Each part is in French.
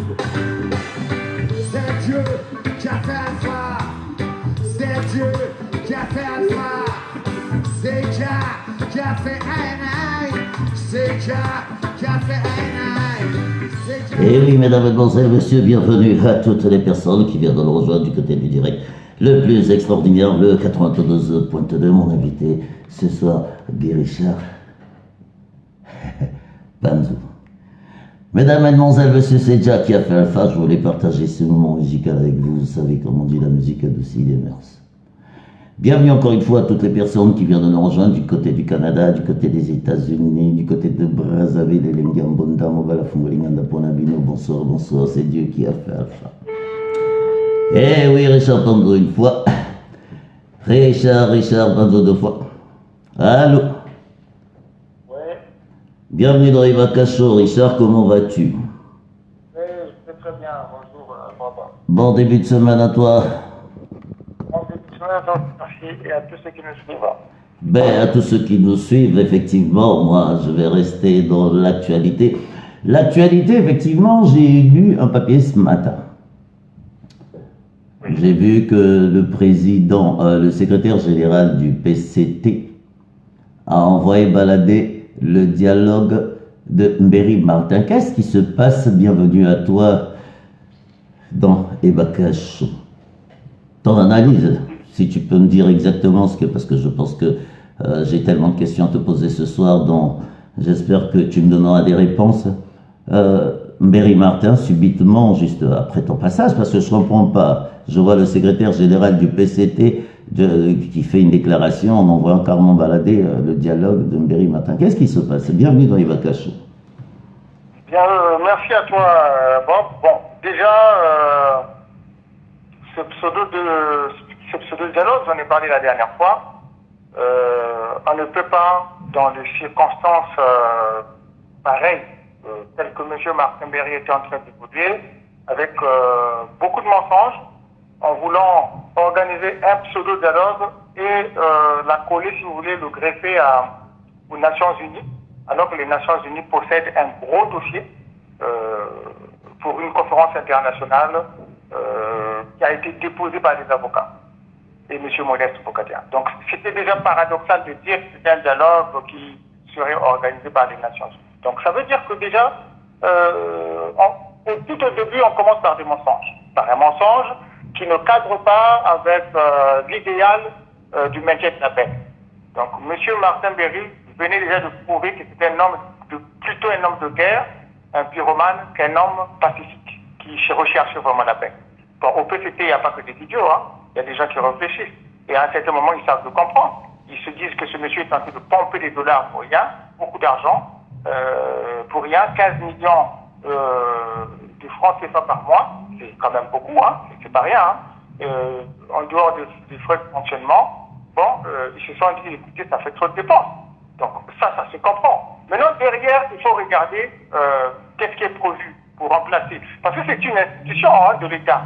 C'est Dieu qui a fait Alpha. C'est Dieu qui a fait Alpha. C'est Jah qui a fait Aïnaï. C'est Jah qui a fait Aïnaï. Et oui, mesdames, mesdemoiselles, messieurs, bienvenue à toutes les personnes qui viennent de nous rejoindre du côté du direct. Le plus extraordinaire, le 92.2, mon invité ce soir, Guy Richard Banzou. Mesdames, mesdemoiselles, messieurs, c'est Jah qui a fait Alpha. Je voulais partager ce moment musical avec vous. Vous savez, comme on dit, la musique adoucit les mœurs. Bienvenue encore une fois à toutes les personnes qui viennent de nous rejoindre du côté du Canada, du côté des États-Unis, du côté de Brazzaville, et Lingambonda, Mobala Fungolinganda Ponabino. Bonsoir, bonsoir, c'est Dieu qui a fait Alpha. Eh oui, Richard Banzou une fois. Richard Banzou deux fois. Allô? Oui. Bienvenue dans Eva Show. Richard, comment vas-tu? Oui, je vais très bien. Bonjour, papa. Bon début de semaine à toi. Bon début de semaine, merci, et à tous ceux qui nous suivent. Ben, à tous ceux qui nous suivent, effectivement, moi, je vais rester dans l'actualité. L'actualité, effectivement, j'ai lu un papier ce matin. J'ai vu que le président, le secrétaire général du PCT a envoyé balader le dialogue de Mbéry Martin. Qu'est-ce qui se passe? Bienvenue à toi dans Ebaka Show. Ton analyse, si tu peux me dire exactement ce que, parce que je pense que j'ai tellement de questions à te poser ce soir, dont j'espère que tu me donneras des réponses. Mbéry Martin, subitement, juste après ton passage, parce que je ne comprends pas, je vois le secrétaire général du PCT qui fait une déclaration en envoyant carrément balader le dialogue de Mbéry Martin. Qu'est-ce qui se passe? Bienvenue dans Eva Show. Bien, merci à toi, Bob. Bon, déjà, ce pseudo-dialogue, j'en ai parlé la dernière fois. On ne peut pas, dans des circonstances pareilles, telles que M. Martin Mbéry était en train d'évoluer, avec beaucoup de mensonges, en voulant organiser un pseudo-dialogue et la coller, si vous voulez, le greffer aux Nations Unies, alors que les Nations Unies possèdent un gros dossier pour une conférence internationale qui a été déposée par les avocats et M. Modeste Bokatia. Donc c'était déjà paradoxal de dire que c'était un dialogue qui serait organisé par les Nations Unies. Donc ça veut dire que déjà, tout au début, on commence par des mensonges. Par un mensonge qui ne cadre pas avec l'idéal du maintien de la paix. Donc M. Martin Mbéry venait déjà de prouver que c'était plutôt un homme de guerre, un pyromane, qu'un homme pacifique, qui recherchait vraiment la paix. Bon, au PCT, il n'y a pas que des idiots, hein. Il y a des gens qui réfléchissent. Et à un certain moment, ils savent le comprendre. Ils se disent que ce monsieur est en train de pomper des dollars pour rien, beaucoup d'argent, pour rien, 15 millions de francs CFA par mois, c'est quand même beaucoup, hein, c'est pas rien, hein. En dehors des frais de fonctionnement, bon, ils se sont dit, écoutez, ça fait trop de dépenses. Donc ça se comprend. Maintenant, derrière, il faut regarder qu'est-ce qui est prévu pour remplacer. Parce que c'est une institution de l'État.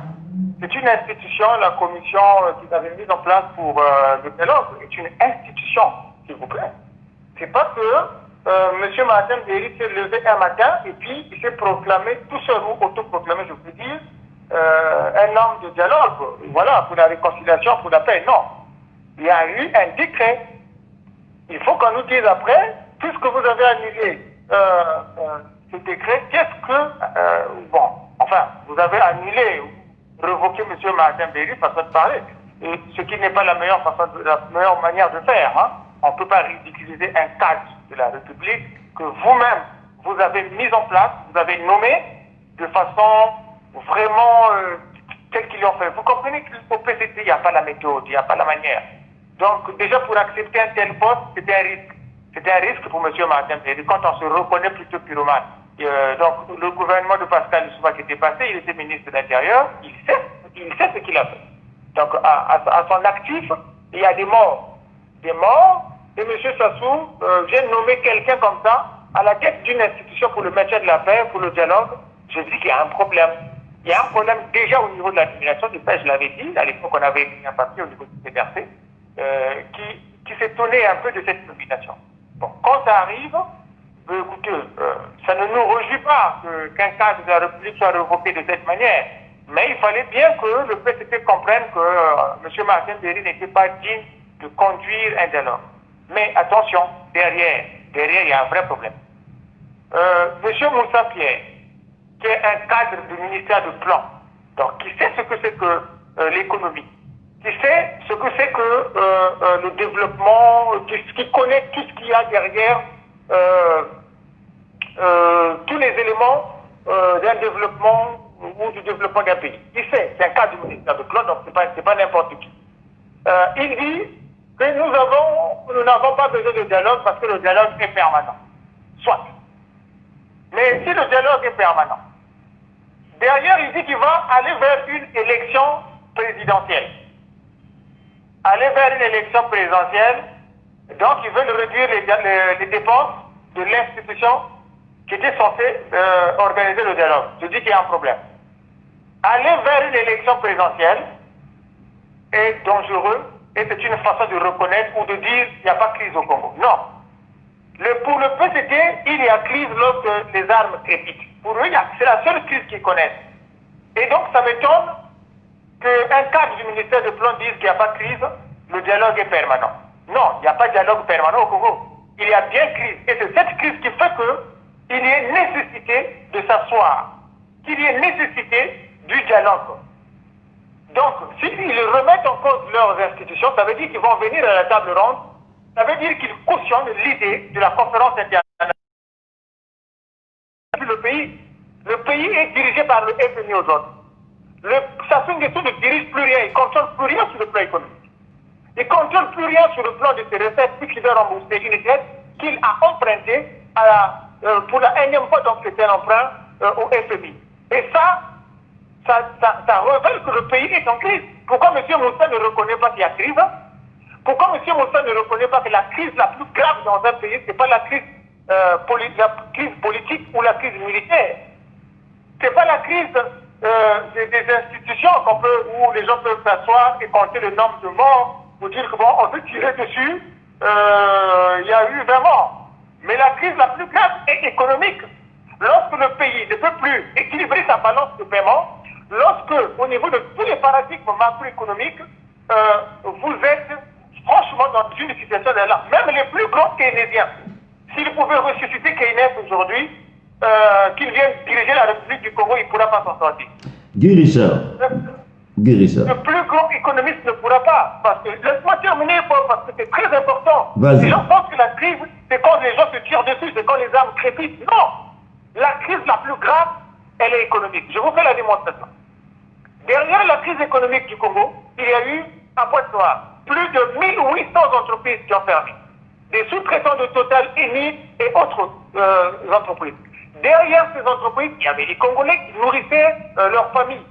C'est une institution, la commission qu'ils avaient mise en place pour le dialogue est une institution, s'il vous plaît. C'est pas que M. Martin Mbéry s'est levé un matin et puis il s'est proclamé, tout seul ou autoproclamé, je peux dire, un homme de dialogue, voilà, pour la réconciliation, pour la paix. Non. Il y a eu un décret. Il faut qu'on nous dise après, puisque vous avez annulé ce décret, qu'est-ce que, vous avez annulé, révoqué M. Martin Mbéry, façon de parler, et ce qui n'est pas la meilleure manière de faire, hein. On ne peut pas ridiculiser un cadre de la République que vous-même, vous avez mis en place, vous avez nommé de façon vraiment telle qu'ils l'ont fait. Vous comprenez qu'au PCT, il n'y a pas la méthode, il n'y a pas la manière. Donc, déjà, pour accepter un tel poste, c'était un risque. C'était un risque pour M. Martin Mbéry, quand on se reconnaît plutôt pyromane. Donc, le gouvernement de Pascal Lissouba qui était passé, il était ministre de l'Intérieur, il sait ce qu'il a fait. Donc, à son actif, il y a des morts. Des morts, et M. Sassou vient nommer quelqu'un comme ça à la tête d'une institution pour le maintien de la paix, pour le dialogue. Je dis qu'il y a un problème. Il y a un problème déjà au niveau de l'administration du paix, je l'avais dit, à l'époque on avait écrit un papier au niveau du CDRC, qui s'étonnait un peu de cette nomination. Bon, quand ça arrive, écoutez, ça ne nous réjouit pas qu'un cadre de la République soit révoqué de cette manière. Mais il fallait bien que le PCT comprenne que M. Martin Berry n'était pas digne de conduire un dialogue. Mais attention, derrière, il y a un vrai problème. M. Moussa Pierre, qui est un cadre du ministère du Plan, donc qui sait ce que c'est que l'économie, qui sait ce que c'est que le développement, qui connaît tout ce qu'il y a derrière tous les éléments d'un développement ou du développement d'un pays. Il sait, c'est un cadre du ministère du Plan, donc c'est pas n'importe qui. Il dit que nous n'avons pas besoin de dialogue parce que le dialogue est permanent. Soit. Mais si le dialogue est permanent, derrière, il dit qu'il va aller vers une élection présidentielle. Aller vers une élection présidentielle, donc ils veulent réduire les dépenses de l'institution qui était censée organiser le dialogue. Je dis qu'il y a un problème. Aller vers une élection présidentielle est dangereux et c'est une façon de reconnaître ou de dire qu'il n'y a pas de crise au Congo. Non. Pour le PCT, il y a crise lorsque les armes crépitent. Pour eux, c'est la seule crise qu'ils connaissent. Et donc, ça m'étonne qu'un cadre du ministère de Plan dise qu'il n'y a pas de crise, le dialogue est permanent. Non, il n'y a pas de dialogue permanent au Congo. Il y a bien crise. Et c'est cette crise qui fait qu'il y ait nécessité de s'asseoir, qu'il y ait nécessité du dialogue. Donc, s'ils remettent en cause leurs institutions, ça veut dire qu'ils vont venir à la table ronde, ça veut dire qu'ils cautionnent l'idée de la conférence internationale. Le pays est dirigé par le FMI aujourd'hui. Sassou Nguesso ne dirige plus rien, il ne contrôle plus rien sur le plan économique. Il ne contrôle plus rien sur le plan de ses recettes, puisqu'il doit rembourser une dette qu'il a empruntée pour la énième fois, donc c'était un emprunt au FMI. Et ça révèle que le pays est en crise. Pourquoi M. Moussa ne reconnaît pas qu'il y a crise? Pourquoi M. Moussa ne reconnaît pas que la crise la plus grave dans un pays, ce n'est pas la crise politique ou la crise militaire? Ce n'est pas la crise des institutions où les gens peuvent s'asseoir et compter le nombre de morts pour dire que bon, on veut tirer dessus, il y a eu 20 morts. Mais la crise la plus grave est économique. Lorsque le pays ne peut plus équilibrer sa balance de paiement, lorsque, au niveau de tous les paradigmes macroéconomiques, vous êtes franchement dans une situation de là. Même les plus grands keynésiens, s'ils pouvaient ressusciter Keynes aujourd'hui, qu'il vienne diriger la République du Congo, il ne pourra pas s'en sortir. Guy Richard. Le plus grand économiste ne pourra pas. Parce que, laisse-moi terminer, parce que c'est très important. Les gens pensent que la crise, c'est quand les gens se tirent dessus, c'est quand les armes crépitent. Non! La crise la plus grave, elle est économique. Je vous fais la démonstration. Derrière la crise économique du Congo, il y a eu, à Pointe-Noire, plus de 1800 entreprises qui ont fermé. Des sous-traitants de Total, Eni et autres entreprises. Derrière ces entreprises, il y avait les Congolais qui nourrissaient leurs familles.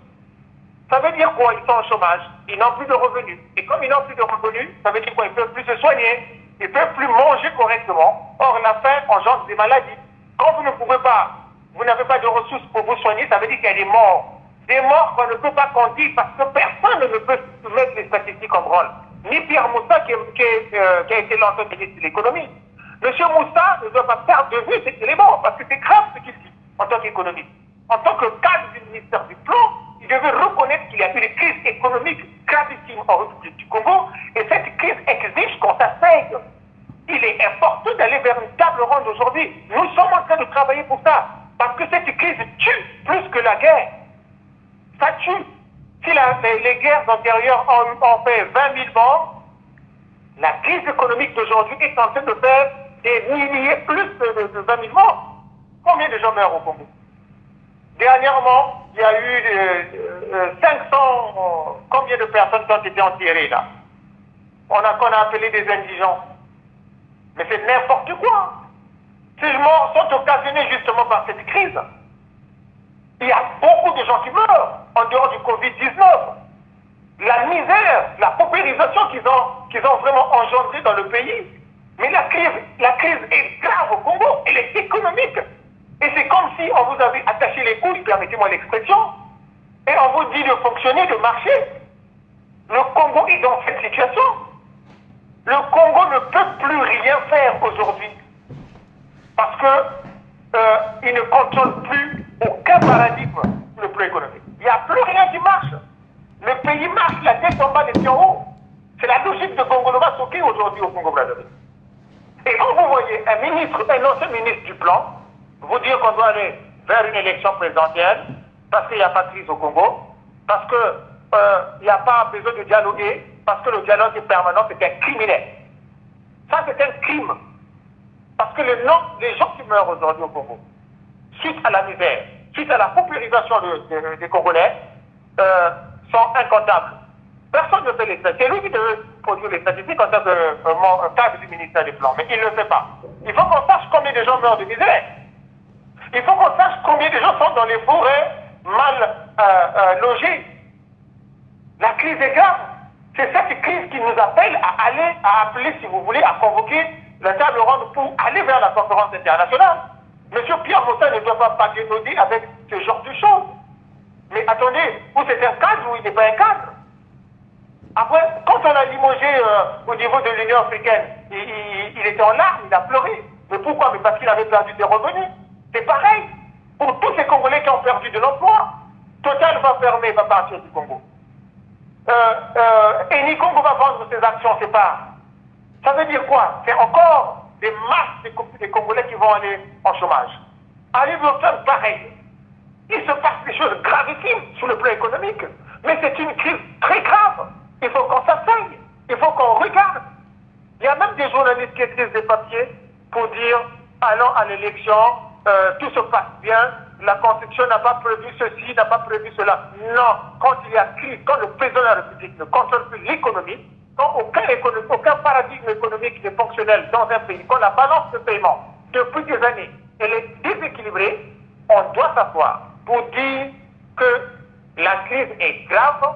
Ça veut dire quoi? Ils sont au chômage, ils n'ont plus de revenus. Et comme ils n'ont plus de revenus, ça veut dire quoi? Ils ne peuvent plus se soigner, ils ne peuvent plus manger correctement. Or, la faim engendre des maladies. Quand vous ne pouvez pas, vous n'avez pas de ressources pour vous soigner, ça veut dire qu'il y a des morts. Des morts qu'on ne peut pas compter parce que personne ne peut mettre les statistiques en branle. Ni Pierre Moussa qui a été longtemps ministre de l'économie. Monsieur Moussa ne doit pas perdre de vue cet élément parce que c'est grave ce qu'il dit en tant qu'économiste. En tant que cadre du ministère du Plan, il devait reconnaître qu'il y a eu une crise économique gravissime en République du Congo et cette crise exige qu'on s'asseye. Il est important d'aller vers une table ronde aujourd'hui. Nous sommes en train de travailler pour ça parce que cette crise tue plus que la guerre. Ça tue. Si les guerres antérieures ont fait 20 000 morts, la crise économique d'aujourd'hui est en train de faire des milliers, plus de 20 000 morts. Combien de gens meurent au Congo? Dernièrement, il y a eu 500, combien de personnes qui ont été enterrées là? Qu'on a appelé des indigents. Mais c'est n'importe quoi. Ces morts sont occasionnés justement par cette crise. Il y a beaucoup de gens qui meurent en dehors du Covid-19. La misère, la paupérisation qu'ils ont vraiment engendré dans le pays. Mais la crise est grave au Congo, elle est économique. Et c'est comme si on vous avait attaché les couilles, permettez-moi l'expression, et on vous dit de fonctionner, de marcher. Le Congo est dans cette situation. Le Congo ne peut plus rien faire aujourd'hui. Parce qu'il ne contrôle plus aucun paradigme sur le plan économique. Il n'y a plus rien qui marche. Le pays marche, la tête en bas des pieds en haut. C'est la logique de Gongolova Soki aujourd'hui au Congo-Brazzaville. Et quand vous voyez un ancien ministre du plan, vous dire qu'on doit aller vers une élection présidentielle, parce qu'il n'y a pas de crise au Congo, parce qu'il n'y a pas besoin de dialoguer, parce que le dialogue est permanent, c'est un criminel. Ça, c'est un crime. Parce que les gens qui meurent aujourd'hui au Congo, suite à la misère, suite à la paupérisation des Congolais, sont incomptables. Personne ne fait les statistiques. C'est lui qui devait produire les statistiques en tant que cadre du ministère des Plans, mais il ne le fait pas. Il faut qu'on sache combien de gens meurent de misère. Il faut qu'on sache combien de gens sont dans les forêts mal logés. La crise est grave. C'est cette crise qui nous appelle à appeler, si vous voulez, à convoquer la table ronde pour aller vers la conférence internationale. Monsieur Pierre Moussa ne doit pas paqueter avec ce genre de choses. Mais attendez, ou c'est un cadre ou il n'est pas un cadre. Après, quand on a limogé au niveau de l'Union africaine, il était en larmes, il a pleuré. Mais pourquoi? Mais parce qu'il avait perdu des revenus. C'est pareil pour tous ces Congolais qui ont perdu de l'emploi. Total va fermer, va partir du Congo. Eni Congo va vendre ses actions, c'est pas. Ça veut dire quoi? C'est encore des masses des Congolais qui vont aller en chômage. À l'Ivoire, pareil. Il se passe des choses gravissimes sur le plan économique. Mais c'est une crise très grave. Il faut qu'on s'asseye. Il faut qu'on regarde. Il y a même des journalistes qui écrivent des papiers pour dire allons à l'élection, tout se passe bien, la Constitution n'a pas prévu ceci, n'a pas prévu cela. Non, quand il y a crise, quand le président de la République ne contrôle plus l'économie, quand aucun paradigme économique n'est fonctionnel dans un pays, quand la balance de paiement, depuis des années, elle est déséquilibrée, on doit s'asseoir pour dire que la crise est grave.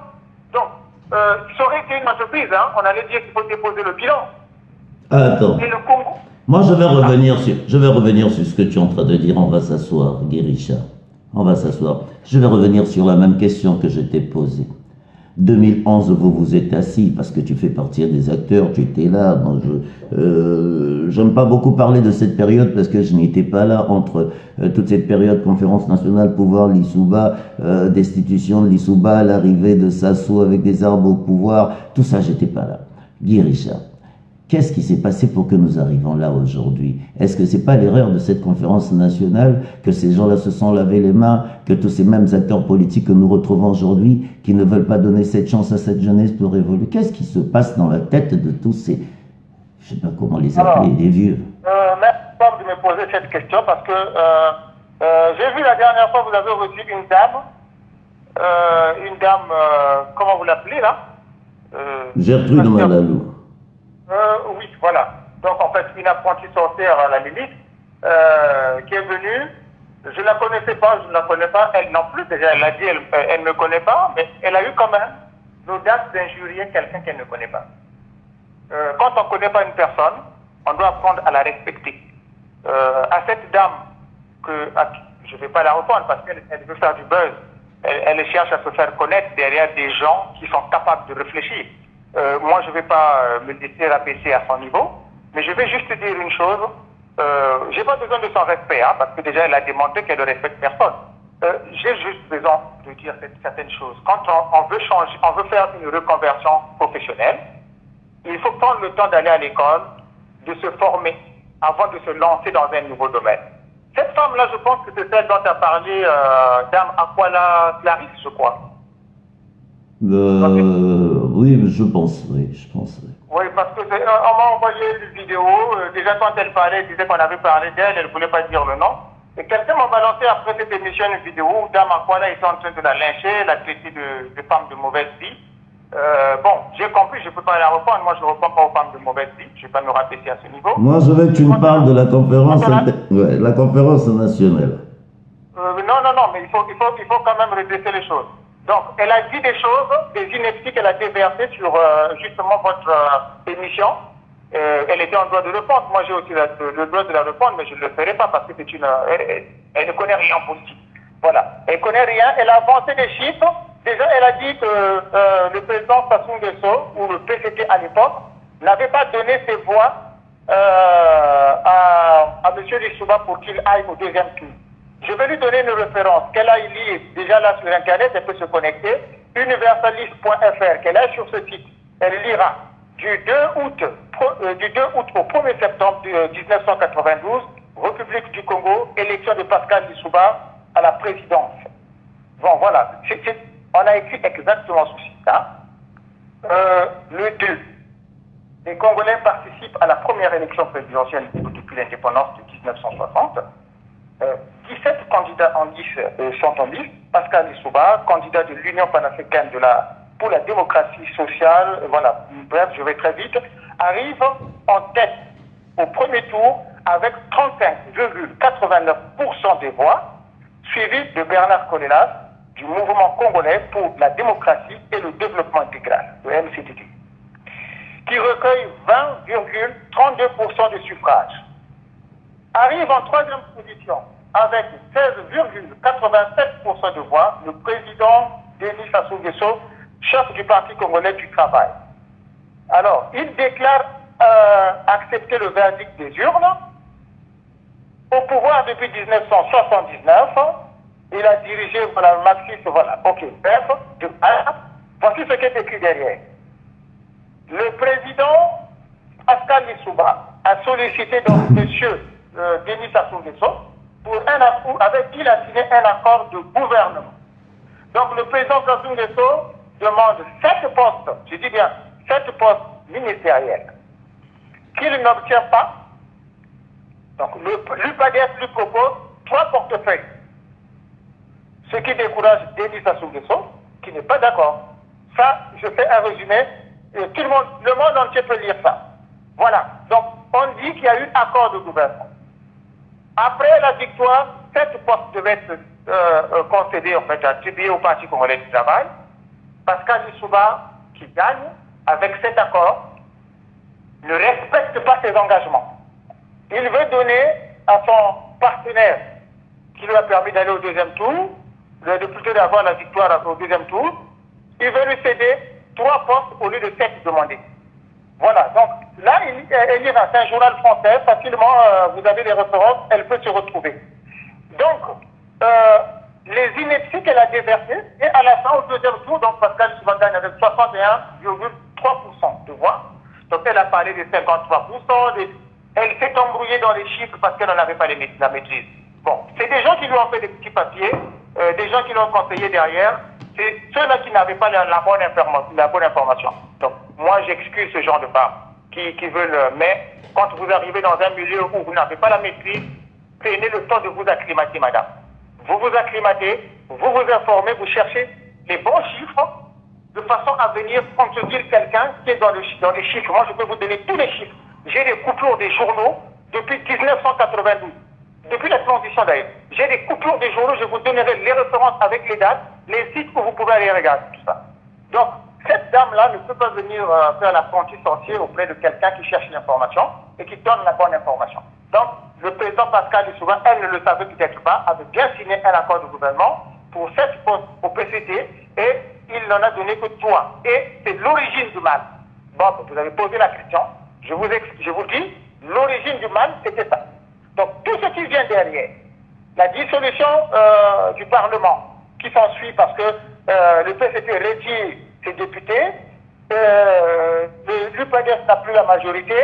Donc, ça aurait été une entreprise, hein, on allait dire qu'il faut déposer le bilan. Attends. Et le Congo. Moi, je vais revenir sur ce que tu es en train de dire. On va s'asseoir, Guy Richard. On va s'asseoir. Je vais revenir sur la même question que je t'ai posée. 2011, vous vous êtes assis parce que tu fais partie des acteurs, tu étais là. Moi, j'aime pas beaucoup parler de cette période parce que je n'étais pas là entre toute cette période conférence nationale, pouvoir, l'Issouba, destitution de l'Issouba, l'arrivée de Sassou avec des arbres au pouvoir, tout ça, j'étais pas là. Guy Richard. Qu'est-ce qui s'est passé pour que nous arrivions là aujourd'hui? Est-ce que c'est pas l'erreur de cette conférence nationale que ces gens-là se sont lavé les mains, que tous ces mêmes acteurs politiques que nous retrouvons aujourd'hui, qui ne veulent pas donner cette chance à cette jeunesse pour évoluer? Qu'est-ce qui se passe dans la tête de tous ces, je sais pas comment les appeler, les vieux? Merci de me poser cette question parce que j'ai vu la dernière fois vous avez reçu une dame, comment vous l'appelez là? Gertrude Malalou. Oui, voilà. Donc, en fait, une apprentie sorcière à la limite, qui est venue. Je ne la connaissais pas, je ne la connais pas. Elle non plus, déjà, elle a dit, elle ne me connaît pas, mais elle a eu quand même l'audace d'injurier quelqu'un qu'elle ne connaît pas. Quand on ne connaît pas une personne, on doit apprendre à la respecter. À cette dame, je ne vais pas la reprendre parce qu'elle veut faire du buzz. Elle cherche à se faire connaître derrière des gens qui sont capables de réfléchir. Moi, je ne vais pas me laisser rabaisser à son niveau, mais je vais juste dire une chose. J'ai pas besoin de son respect, hein, parce que déjà, elle a démontré qu'elle ne respecte personne. J'ai juste besoin de dire certaines choses. Quand on veut changer, on veut faire une reconversion professionnelle, il faut prendre le temps d'aller à l'école, de se former, avant de se lancer dans un nouveau domaine. Cette femme-là, je pense que c'est celle dont a parlé Dame Aquala Clarisse, je crois. Oui, je pense, oui. Oui, parce que on m'a envoyé une vidéo. Déjà, quand elle parlait, elle disait qu'on avait parlé d'elle, elle ne voulait pas dire le nom. Et quelqu'un m'a balancé après cette émission une vidéo où Dame Aquala était en train de la lyncher, la traiter de femme de mauvaise vie. Bon, j'ai compris, je ne peux pas la reprendre. Moi, je ne reprends pas aux femmes de mauvaise vie. Je ne vais pas me rabaisser à ce niveau. Moi, je veux que tu me parles de la conférence, la conférence nationale. Non, mais il faut quand même redresser les choses. Donc, elle a dit des choses, des inepties qu'elle a déversées sur justement votre émission. Elle était en droit de répondre. Moi, j'ai aussi le droit de la répondre, mais je ne le ferai pas parce que c'est elle ne connaît rien en politique. Voilà. Elle ne connaît rien. Elle a avancé des chiffres. Déjà, elle a dit que le président Sassou Nguesso, ou le PCT à l'époque, n'avait pas donné ses voix à M. Lissouba pour qu'il aille au deuxième tour. Je vais lui donner une référence qu'elle a lire déjà là sur Internet, elle peut se connecter, universaliste.fr, qu'elle a sur ce site. Elle lira du 2 août au 1er septembre 1992, République du Congo, élection de Pascal Lissouba à la présidence. Bon, voilà, on a écrit exactement ceci. Hein? Le 2, les Congolais participent à la première élection présidentielle depuis l'indépendance de 1960. 17 candidats sont en liste. Pascal Lissouba, candidat de l'Union panafricaine pour la démocratie sociale, voilà, bref, je vais très vite, arrive en tête au premier tour avec 35,89% des voix, suivi de Bernard Kolelas du mouvement congolais pour la démocratie et le développement intégral, le MCDD, qui recueille 20,32% des suffrages. Arrive en troisième position avec 16,87% de voix le président Denis Sassou Nguesso, chef du Parti congolais du travail. Alors, il déclare accepter le verdict des urnes. Au pouvoir depuis 1979, il a dirigé, voilà, le marxiste, voilà, ok, bref, voici ce qui est écrit derrière. Le président Pascal Lissouba a sollicité donc M. Denis Sassou Nguesso avec qui il a signé un accord de gouvernement. Donc le président Sassou Nguesso demande 7 postes, je dis bien 7 postes ministériels, qu'il n'obtient pas. Donc l'UPADS lui propose 3 portefeuilles. Ce qui décourage Denis Sassou Nguesso, qui n'est pas d'accord. Ça, je fais un résumé, et tout le monde entier peut lire ça. Voilà. Donc, on dit qu'il y a eu accord de gouvernement. Après la victoire, 7 postes devaient être concédés, en fait, attribués au Parti congolais du travail. Pascal Lissouba, qui gagne avec cet accord, ne respecte pas ses engagements. Il veut donner à son partenaire, qui lui a permis d'aller au deuxième tour, plutôt d'avoir la victoire au deuxième tour, il veut lui céder 3 postes au lieu de 7 demandés. Voilà, donc là, elle ira, c'est un journal français, facilement, vous avez les références, elle peut se retrouver. Donc, les inepties qu'elle a déversées, et à la fin, au deuxième tour, donc Pascal Lissouba gagne avec 61,3% de voix. Donc elle a parlé de 53%, elle s'est embrouillée dans les chiffres parce qu'elle n'en avait pas la maîtrise. Bon, c'est des gens qui lui ont fait des petits papiers, des gens qui l'ont conseillé derrière, c'est ceux-là qui n'avaient pas la bonne information. Donc, moi, j'excuse ce genre de femmes qui veulent, mais quand vous arrivez dans un milieu où vous n'avez pas la maîtrise, prenez le temps de vous acclimater, madame. Vous vous acclimatez, vous vous informez, vous cherchez les bons chiffres, de façon à venir contredire quelqu'un qui est dans les chiffres. Moi, je peux vous donner tous les chiffres. J'ai des coupures des journaux depuis 1992. Depuis la transition d'ailleurs. J'ai des coupures des journaux, je vous donnerai les références avec les dates, les sites où vous pouvez aller regarder tout ça. Donc, cette dame-là ne peut pas venir faire l'apprenti sorcier auprès de quelqu'un qui cherche l'information et qui donne la bonne information. Donc, le président Pascal Lissouba, elle ne le savait peut-être pas, avait bien signé un accord de gouvernement pour 7 postes au PCT et il n'en a donné que 3. Et c'est l'origine du mal. Bon, vous avez posé la question, je vous dis, l'origine du mal, c'était ça. Donc, tout ce qui vient derrière, la dissolution du Parlement, qui s'ensuit parce que le PCT retire ses députés, l'UPADS n'a plus la majorité,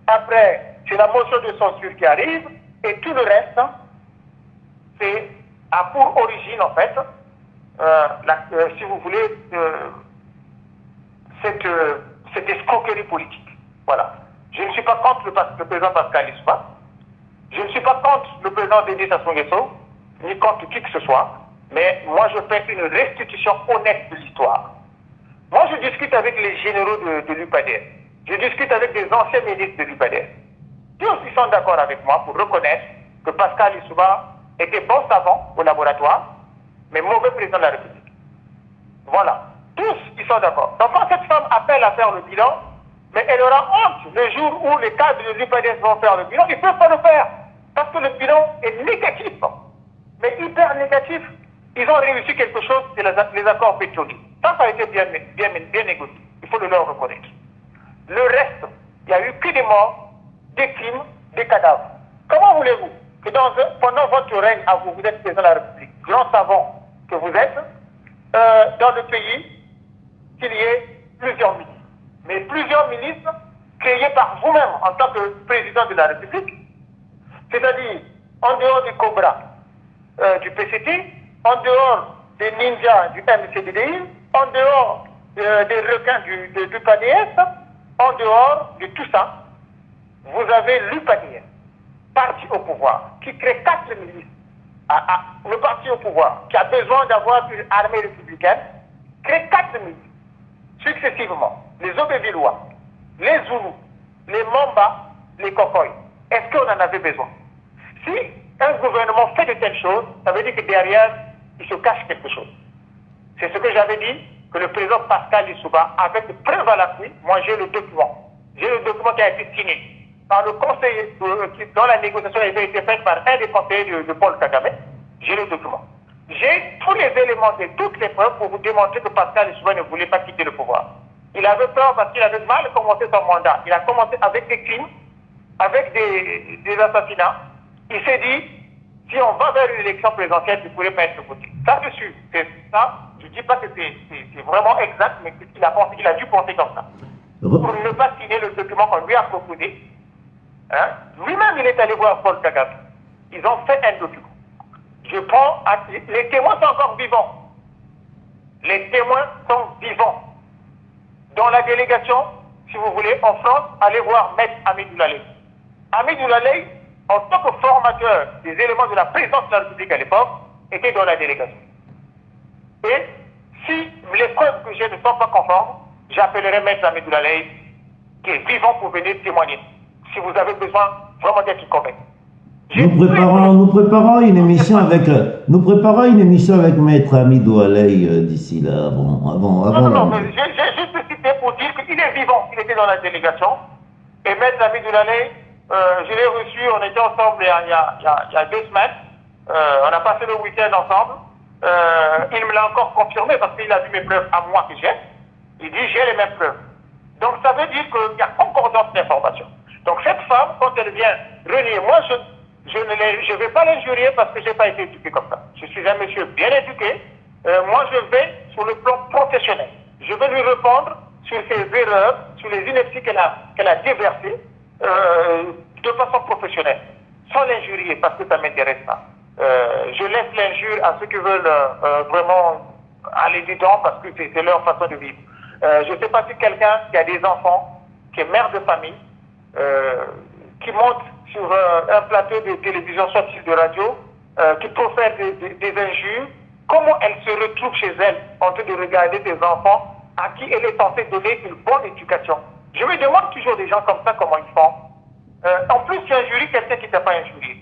après, c'est la motion de censure qui arrive, et tout le reste, c'est a pour origine, en fait, si vous voulez, cette escroquerie politique. Voilà. Je ne suis pas contre le président Pascal Lissouba. Je ne suis pas contre le président Denis Sassou Nguesso, ni contre qui que ce soit, mais moi je fais une restitution honnête de l'histoire. Moi je discute avec les généraux de l'UPADS, je discute avec des anciens ministres de l'UPADS. Tous ils sont d'accord avec moi pour reconnaître que Pascal Lissouba était bon savant au laboratoire, mais mauvais président de la République. Voilà. Tous ils sont d'accord. Donc quand cette femme appelle à faire le bilan, mais elle aura honte le jour où les cadres de l'UPADS vont faire le bilan, ils ne peuvent pas le faire. Parce que le bilan est négatif. Mais hyper négatif. Ils ont réussi quelque chose, c'est les accords pétroliers. Ça a été bien négocié. Il faut le leur reconnaître. Le reste, il n'y a eu que des morts, des crimes, des cadavres. Comment voulez-vous que pendant votre règne à vous, vous êtes président de la République, grand savant que vous êtes, dans le pays, qu'il y ait plusieurs ministres. Mais plusieurs ministres créés par vous-même en tant que président de la République, c'est-à-dire en dehors du Cobra, du PCT, en dehors des ninjas du MCDDI, en dehors des requins du PADS, en dehors de tout ça, vous avez l'UPADS, parti au pouvoir, qui crée 4 ministres. Le parti au pouvoir, qui a besoin d'avoir une armée républicaine, crée 4 ministres, successivement. Les Obévillois, les Zoulous, les Mamba, les Kokoy. Est-ce qu'on en avait besoin? Si un gouvernement fait de telles choses, ça veut dire que derrière, il se cache quelque chose. C'est ce que j'avais dit, que le président Pascal Lissouba, avec preuve à l'appui, moi j'ai le document. J'ai le document qui a été signé par le conseiller, dont la négociation avait été faite par un des conseillers de Paul Kagame. J'ai le document. J'ai tous les éléments et toutes les preuves pour vous démontrer que Pascal Lissouba ne voulait pas quitter le pouvoir. Il avait peur parce qu'il avait mal commencé son mandat. Il a commencé avec des crimes, avec des assassinats. Il s'est dit, si on va vers une élection présidentielle, il ne pourrait pas être voté. Ça, je suis. C'est ça. Je ne dis pas que c'est vraiment exact, mais il a dû penser comme ça. Pour ne pas signer le document qu'on lui a proposé. Hein? Lui-même, il est allé voir Paul Kagame. Ils ont fait un document. Je prends. Les témoins sont encore vivants. Les témoins sont vivants. Dans la délégation, si vous voulez, en France, allez voir Maître Amidou Laley. Amidou Laley, en tant que formateur des éléments de la présidence de la République à l'époque, était dans la délégation. Et si les preuves que j'ai ne sont pas conformes, j'appellerai Maître Amidou Laley, qui est vivant pour venir témoigner. Si vous avez besoin vraiment d'être convaincu. Nous préparons une émission avec Maître Amidou Laley d'ici là, avant. Non, mais j'ai juste cité pour dire qu'il est vivant, il était dans la délégation. Et Maître Amidou Laley, je l'ai reçu, on était ensemble il y a 2 semaines. On a passé le week-end ensemble. Il me l'a encore confirmé parce qu'il a vu mes preuves à moi que j'ai. Il dit j'ai les mêmes preuves. Donc ça veut dire qu'il y a concordance d'informations. Donc cette femme, quand elle vient renier, moi je ne vais pas l'injurier parce que je n'ai pas été éduqué comme ça. Je suis un monsieur bien éduqué. Moi je vais sur le plan professionnel. Je vais lui répondre sur ses erreurs, sur les inepties qu'elle a déversées de façon professionnelle, sans l'injurier parce que ça ne m'intéresse pas. Je laisse l'injure à ceux qui veulent vraiment aller dedans parce que c'est leur façon de vivre. Je ne sais pas si quelqu'un qui a des enfants, qui est mère de famille, qui monte sur un plateau de télévision, soit de radio, qui profère des injures, comment elle se retrouve chez elle en train de regarder ses enfants à qui elle est censée donner une bonne éducation. Je me demande toujours des gens comme ça comment ils font. En plus, tu injuries quelqu'un qui ne t'a pas injurié.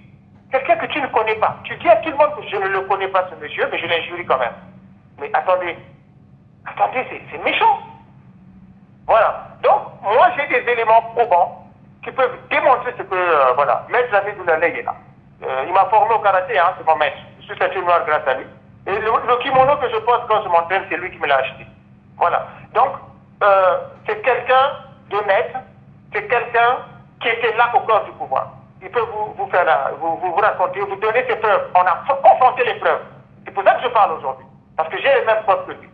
Quelqu'un que tu ne connais pas. Tu dis à tout le monde que je ne le connais pas, ce monsieur, mais je l'injurie quand même. Mais attendez, c'est méchant. Voilà. Donc, moi, j'ai des éléments probants qui peuvent démontrer ce que, voilà, Maître Amidou Laley est là. Il m'a formé au karaté, hein, c'est mon maître. Je suis ceinture noire grâce à lui. Et le kimono que je porte quand je m'entraîne, c'est lui qui me l'a acheté. Voilà. Donc, c'est quelqu'un d'honnête, c'est quelqu'un qui était là au cœur du pouvoir. Il peut vous faire vous raconter, vous donner ses preuves. On a confronté les preuves. C'est pour ça que je parle aujourd'hui. Parce que j'ai les mêmes preuves que lui.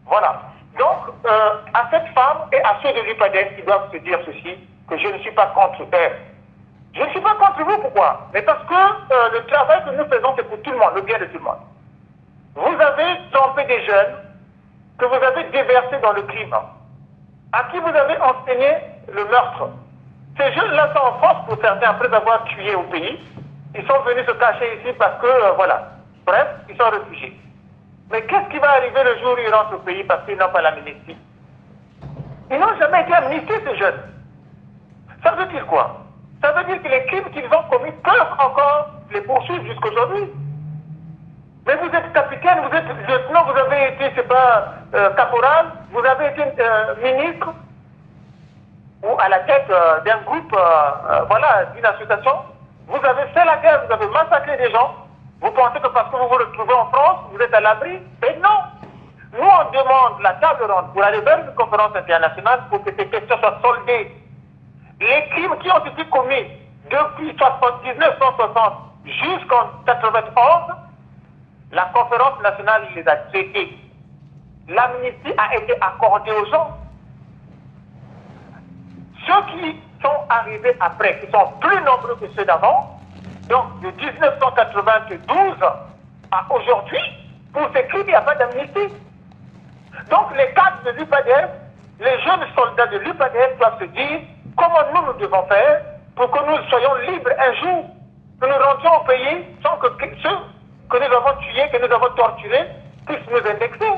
Voilà. Donc, à cette femme et à ceux de l'UPADS qui doivent se dire ceci, que je ne suis pas contre eux. Je ne suis pas contre vous, pourquoi? Mais parce que le travail que nous faisons, c'est pour tout le monde, le bien de tout le monde. Vous avez trompé des jeunes que vous avez déversés dans le crime, à qui vous avez enseigné le meurtre. Ces jeunes-là sont en France pour certains, après avoir tué au pays. Ils sont venus se cacher ici parce que, voilà. Bref, ils sont réfugiés. Mais qu'est-ce qui va arriver le jour où ils rentrent au pays parce qu'ils n'ont pas l'amnistie? Ils n'ont jamais été amnistiés, ces jeunes. Ça veut dire quoi? Ça veut dire que les crimes qu'ils ont commis peuvent encore les poursuivre jusqu'aujourd'hui. Mais vous êtes capitaine, vous êtes lieutenant, vous avez été, c'est pas, caporal, vous avez été ministre, ou à la tête d'un groupe, voilà, d'une association. Vous avez fait la guerre, vous avez massacré des gens. Vous pensez que parce que vous vous retrouvez en France, vous êtes à l'abri? Mais non! Nous, on demande la table ronde pour aller vers une conférence internationale pour que ces questions soient soldées. Les crimes qui ont été commis depuis 1960 jusqu'en 91, la conférence nationale les a traités. L'amnistie a été accordée aux gens. Ceux qui sont arrivés après, qui sont plus nombreux que ceux d'avant, donc de 1992 à aujourd'hui, pour ces crimes, il n'y a pas d'amnistie. Donc les cadres de l'UPADEF, les jeunes soldats de l'UPADEF doivent se dire comment nous devons faire pour que nous soyons libres un jour, que nous rentrions au pays sans que ceux que nous avons tués, que nous avons torturés, puissent nous indexer.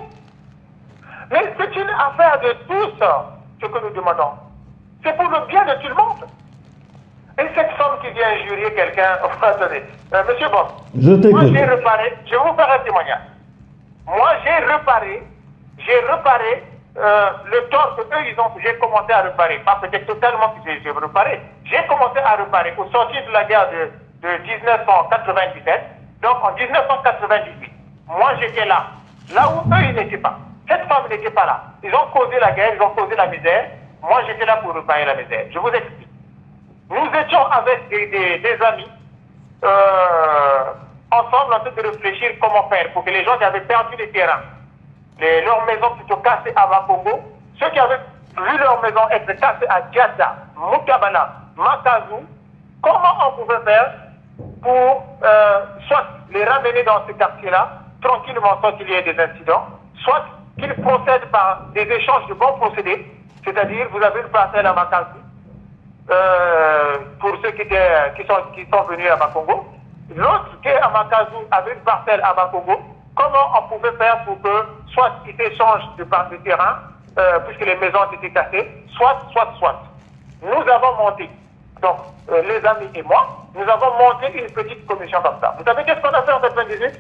Mais c'est une affaire de tous, ce que nous demandons. C'est pour le bien de tout le monde. Et cette femme qui vient injurier quelqu'un, attendez, monsieur Bob, moi j'ai reparé, je vais vous faire un témoignage. Moi j'ai reparé le tort que eux ils ont, j'ai commencé à réparer, pas peut-être totalement que j'ai reparé. J'ai commencé à réparer au sortir de la guerre de 1997, donc en 1998. Moi j'étais là où eux ils n'étaient pas. Cette femme n'était pas là. Ils ont causé la guerre, ils ont causé la misère. Moi j'étais là pour réparer la misère. Je vous explique. Nous étions avec des amis ensemble en train de réfléchir comment faire pour que les gens qui avaient perdu les terrains, leurs maisons plutôt cassées à Bakongo, ceux qui avaient vu leurs maisons être cassées à Diata, Mukabala, Makazu, comment on pouvait faire pour soit les ramener dans ce quartier-là, tranquillement sans qu'il y ait des incidents, soit qu'ils procèdent par des échanges de bons procédés, c'est-à-dire vous avez une parcelle à Makazu, pour ceux qui sont venus à Bakongo. L'autre qui est à Makazu avait une parcelle à Bakongo. Comment on pouvait faire pour que soit ils s'échangent de terrain, puisque les maisons ont été cassées, soit. Nous avons monté, donc les amis et moi, nous avons monté une petite commission comme ça. Vous savez qu'est-ce qu'on a fait en 1998?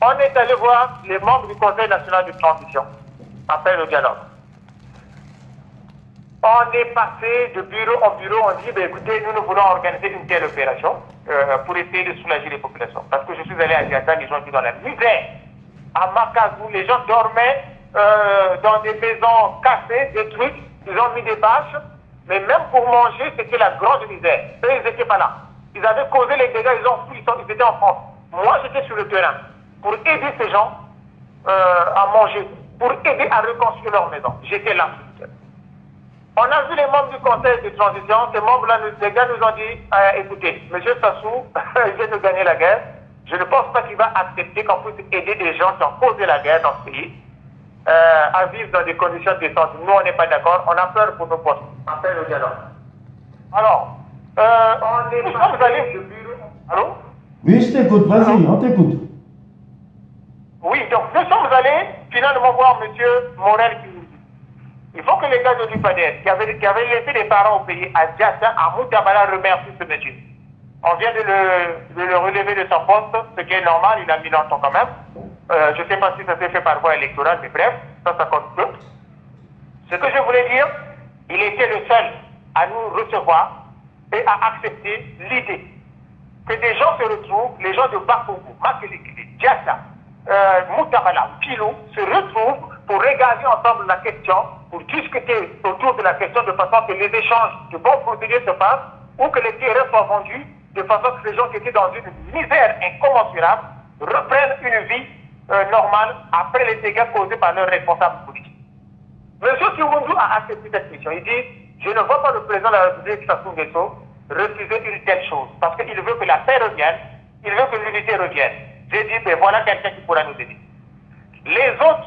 On est allé voir les membres du Conseil national de transition, après le dialogue. On est passé de bureau en bureau, on dit, écoutez, nous voulons organiser une telle opération pour essayer de soulager les populations. Parce que je suis allé à Diata, les gens étaient dans la misère. À Makazu, les gens dormaient dans des maisons cassées, détruites, ils ont mis des bâches, mais même pour manger, c'était la grande misère. Eux, ils n'étaient pas là. Ils avaient causé les dégâts, ils ont fui, ils étaient en France. Moi, j'étais sur le terrain pour aider ces gens à manger, pour aider à reconstruire leur maison. J'étais là. On a vu les membres du conseil de transition, ces membres-là, les gars nous ont dit, écoutez, M. Sassou, il vient de gagner la guerre, je ne pense pas qu'il va accepter qu'on puisse aider des gens qui ont causé la guerre dans ce pays à vivre dans des conditions décentes. Nous, on n'est pas d'accord, on a peur pour nos postes. On fait le dialogue. Alors, on est pas vous allez le bureau. Allô? Oui, je t'écoute, vas-y, on t'écoute. Oui, donc nous sommes allés finalement voir M. Morel qui nous dit il faut que les gars de l'UPADEF qui avaient laissé les parents au pays à Diata, à Moutabala, remercient ce monsieur. On vient de le relever de son poste, ce qui est normal, il a mis longtemps quand même. Je ne sais pas si ça s'est fait par voie électorale, mais bref, ça compte peu. Ce que je voulais dire, il était le seul à nous recevoir et à accepter l'idée que des gens se retrouvent, les gens de Bakongo, Makelekele, Diata, Moutabala, Pilou, se retrouvent pour regarder ensemble la question, pour discuter autour de la question de façon que les échanges de bons procédés se fassent ou que les terrains soient vendus de façon que les gens qui étaient dans une misère incommensurable reprennent une vie normale après les dégâts causés par leurs responsables politiques. Monsieur Kiwundu a accepté cette mission. Il dit, je ne vois pas le président de la République, Sassou Nguesso, refuser une telle chose parce qu'il veut que la paix revienne, il veut que l'unité revienne. J'ai dit, voilà quelqu'un qui pourra nous aider. Les autres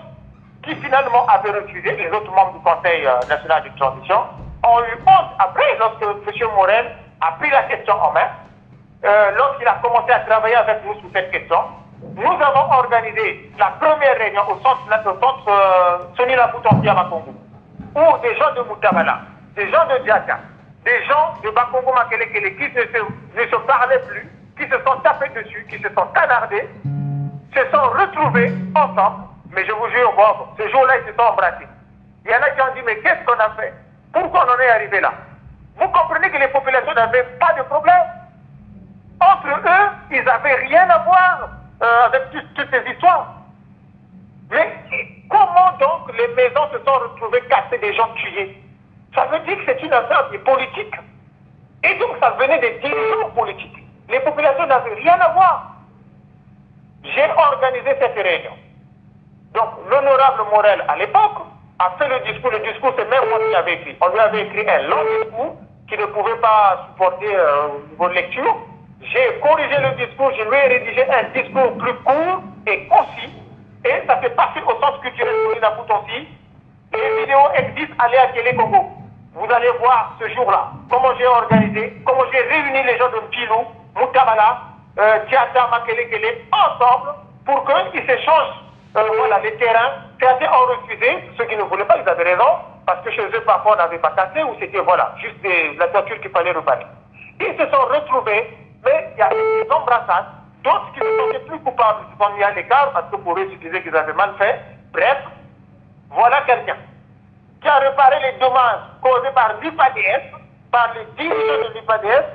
qui finalement avaient refusé, les autres membres du Conseil national de transition, ont eu honte après, lorsque M. Morel a pris la question en main, lorsqu'il a commencé à travailler avec nous sur cette question. Nous avons organisé la première réunion au centre Soni Laboutonti à Bakongo, où des gens de Moutabala, des gens de Diaka, des gens de Bakongo Makelekele qui ne se parlaient plus, qui se sont tapés dessus, qui se sont canardés, se sont retrouvés ensemble. Mais je vous jure, Bob, ce jour-là, ils se sont embrassés. Il y en a qui ont dit, mais qu'est-ce qu'on a fait? Pourquoi on en est arrivé là? Vous comprenez que les populations n'avaient pas de problème. Entre eux, ils n'avaient rien à voir avec toutes ces histoires. Mais comment donc les maisons se sont retrouvées cassées, des gens tués? Ça veut dire que c'est une affaire politique. Et donc, ça venait des dirigeants politiques. Les populations n'avaient rien à voir. J'ai organisé cette réunion. Donc, l'honorable Morel, à l'époque, a fait le discours. Le discours, c'est même moi qui l'avais écrit. On lui avait écrit un long discours qui ne pouvait pas supporter vos lectures. J'ai corrigé le discours, je lui ai rédigé un discours plus court et concis. Et ça s'est passé au centre culturel de Poutonsi. Les vidéos existent, allez à Télé Congo. Vous allez voir ce jour-là comment j'ai organisé, comment j'ai réuni les gens de Mpilou, Moutabala, Tiata, Makelekele, ensemble pour qu'ils s'échangent voilà, les terrains. Certains ont refusé, ceux qui ne voulaient pas, ils avaient raison, parce que chez eux, parfois, on n'avait pas cassé ou c'était voilà, juste la torture qu'il fallait reparler. Ils se sont retrouvés, mais il y a eu des embrassades, d'autres qui se sentaient plus coupables, se sont mis à l'écart parce que pour eux, ils disaient qu'ils avaient mal fait. Bref, voilà quelqu'un qui a réparé les dommages causés par l'UPADS, par les dirigeants de l'UPADS,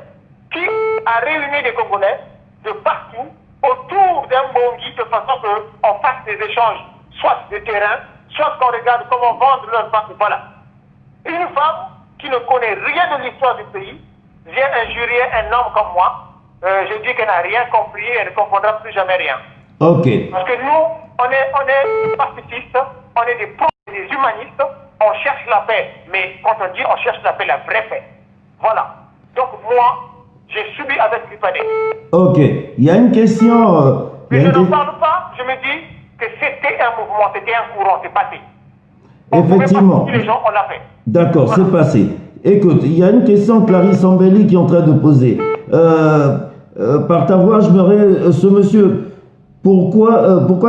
qui a réuni des Congolais de partout autour d'un bongi de façon qu'on fasse des échanges, soit de terrain, soit qu'on regarde comment vendre leur parc. Voilà. Une femme qui ne connaît rien de l'histoire du pays vient injurier un homme comme moi. Je dis qu'elle n'a rien compris, elle ne comprendra plus jamais rien. Ok. Parce que nous, on est pacifistes, on est des humanistes, on cherche la paix. Mais quand on dit on cherche la paix, la vraie paix. Voilà. Donc moi, j'ai subi avec l'UPADS. Ok. Il y a une question. Mais je n'en parle pas, je me dis que c'était un mouvement, c'était un courant, c'est passé. Effectivement. Les gens, on l'a fait. D'accord, Voilà. c'est passé. Écoute, il y a une question Clarisse Ambelli qui est en train de poser. Par ta voix, j'aimerais, ce monsieur, pourquoi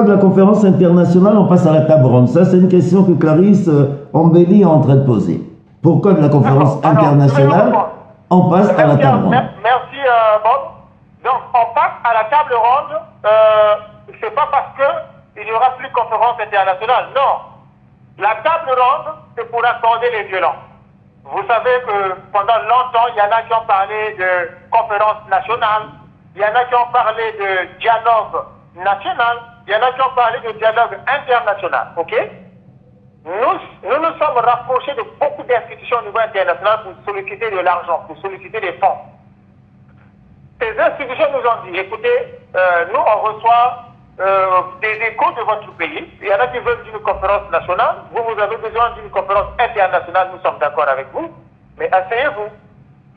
de la conférence internationale on passe à la table ronde? Ça, c'est une question que Clarisse Ambelli est en train de poser. Pourquoi de la conférence internationale on passe à la table ronde? Merci Bob. Donc on passe à la table ronde, c'est pas parce qu'il n'y aura plus de conférence internationale, non. La table ronde, c'est pour accorder les violences. Vous savez que pendant longtemps, il y en a qui ont parlé de conférence nationale, il y en a qui ont parlé de dialogue national, il y en a qui ont parlé de dialogue international, ok? Nous nous sommes rapprochés de beaucoup d'institutions au niveau international pour solliciter de l'argent, pour solliciter des fonds. Ces institutions nous ont dit, écoutez, nous on reçoit des échos de votre pays. Il y en a qui veulent d'une conférence nationale. Vous avez besoin d'une conférence internationale. Nous sommes d'accord avec vous. Mais asseyez-vous.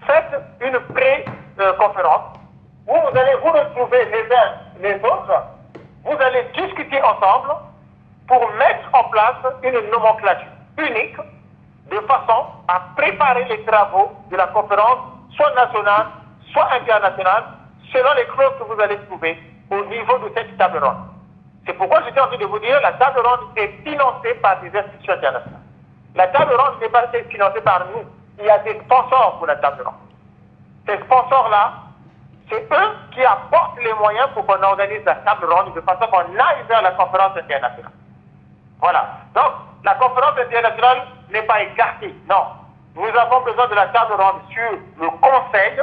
Faites une pré-conférence où vous allez vous retrouver les uns les autres. Vous allez discuter ensemble pour mettre en place une nomenclature unique de façon à préparer les travaux de la conférence, soit nationale, soit internationale, selon les clauses que vous allez trouver au niveau de cette table ronde. C'est pourquoi j'étais en train de vous dire la table ronde est financée par des institutions internationales. La table ronde n'est pas financée par nous. Il y a des sponsors pour la table ronde. Ces sponsors-là, c'est eux qui apportent les moyens pour qu'on organise la table ronde de façon qu'on aille vers la conférence internationale. Voilà. Donc, la conférence internationale n'est pas écartée. Non. Nous avons besoin de la table ronde sur le conseil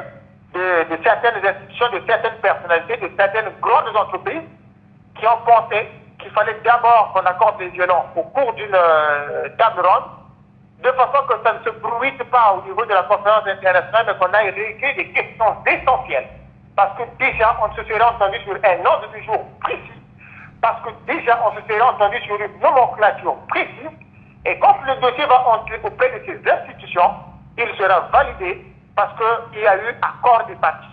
de certaines institutions, de certaines personnalités, de certaines grandes entreprises qui ont pensé qu'il fallait d'abord qu'on accorde les violons au cours d'une table ronde, de façon que ça ne se bruite pas au niveau de la conférence internationale, mais qu'on aille régler des questions essentielles. Parce que déjà, on se serait entendu sur un ordre du jour précis, parce que déjà, on se serait entendu sur une nomenclature précise, et quand le dossier va entrer auprès de ces institutions, il sera validé parce qu'il y a eu accord des parties.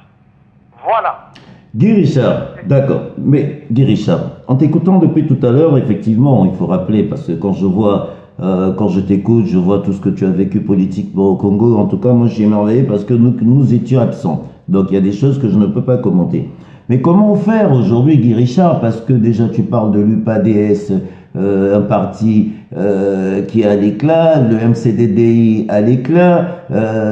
Voilà. Guy Richard, d'accord. Mais Guy Richard, en t'écoutant depuis tout à l'heure, effectivement, il faut rappeler, parce que quand je t'écoute, je vois tout ce que tu as vécu politiquement au Congo. En tout cas, moi, je suis émerveillé parce que nous étions absents. Donc, il y a des choses que je ne peux pas commenter. Mais comment faire aujourd'hui, Guy Richard? Parce que déjà, tu parles de l'UPADS, un parti qui est à l'éclat, le MCDDI à l'éclat,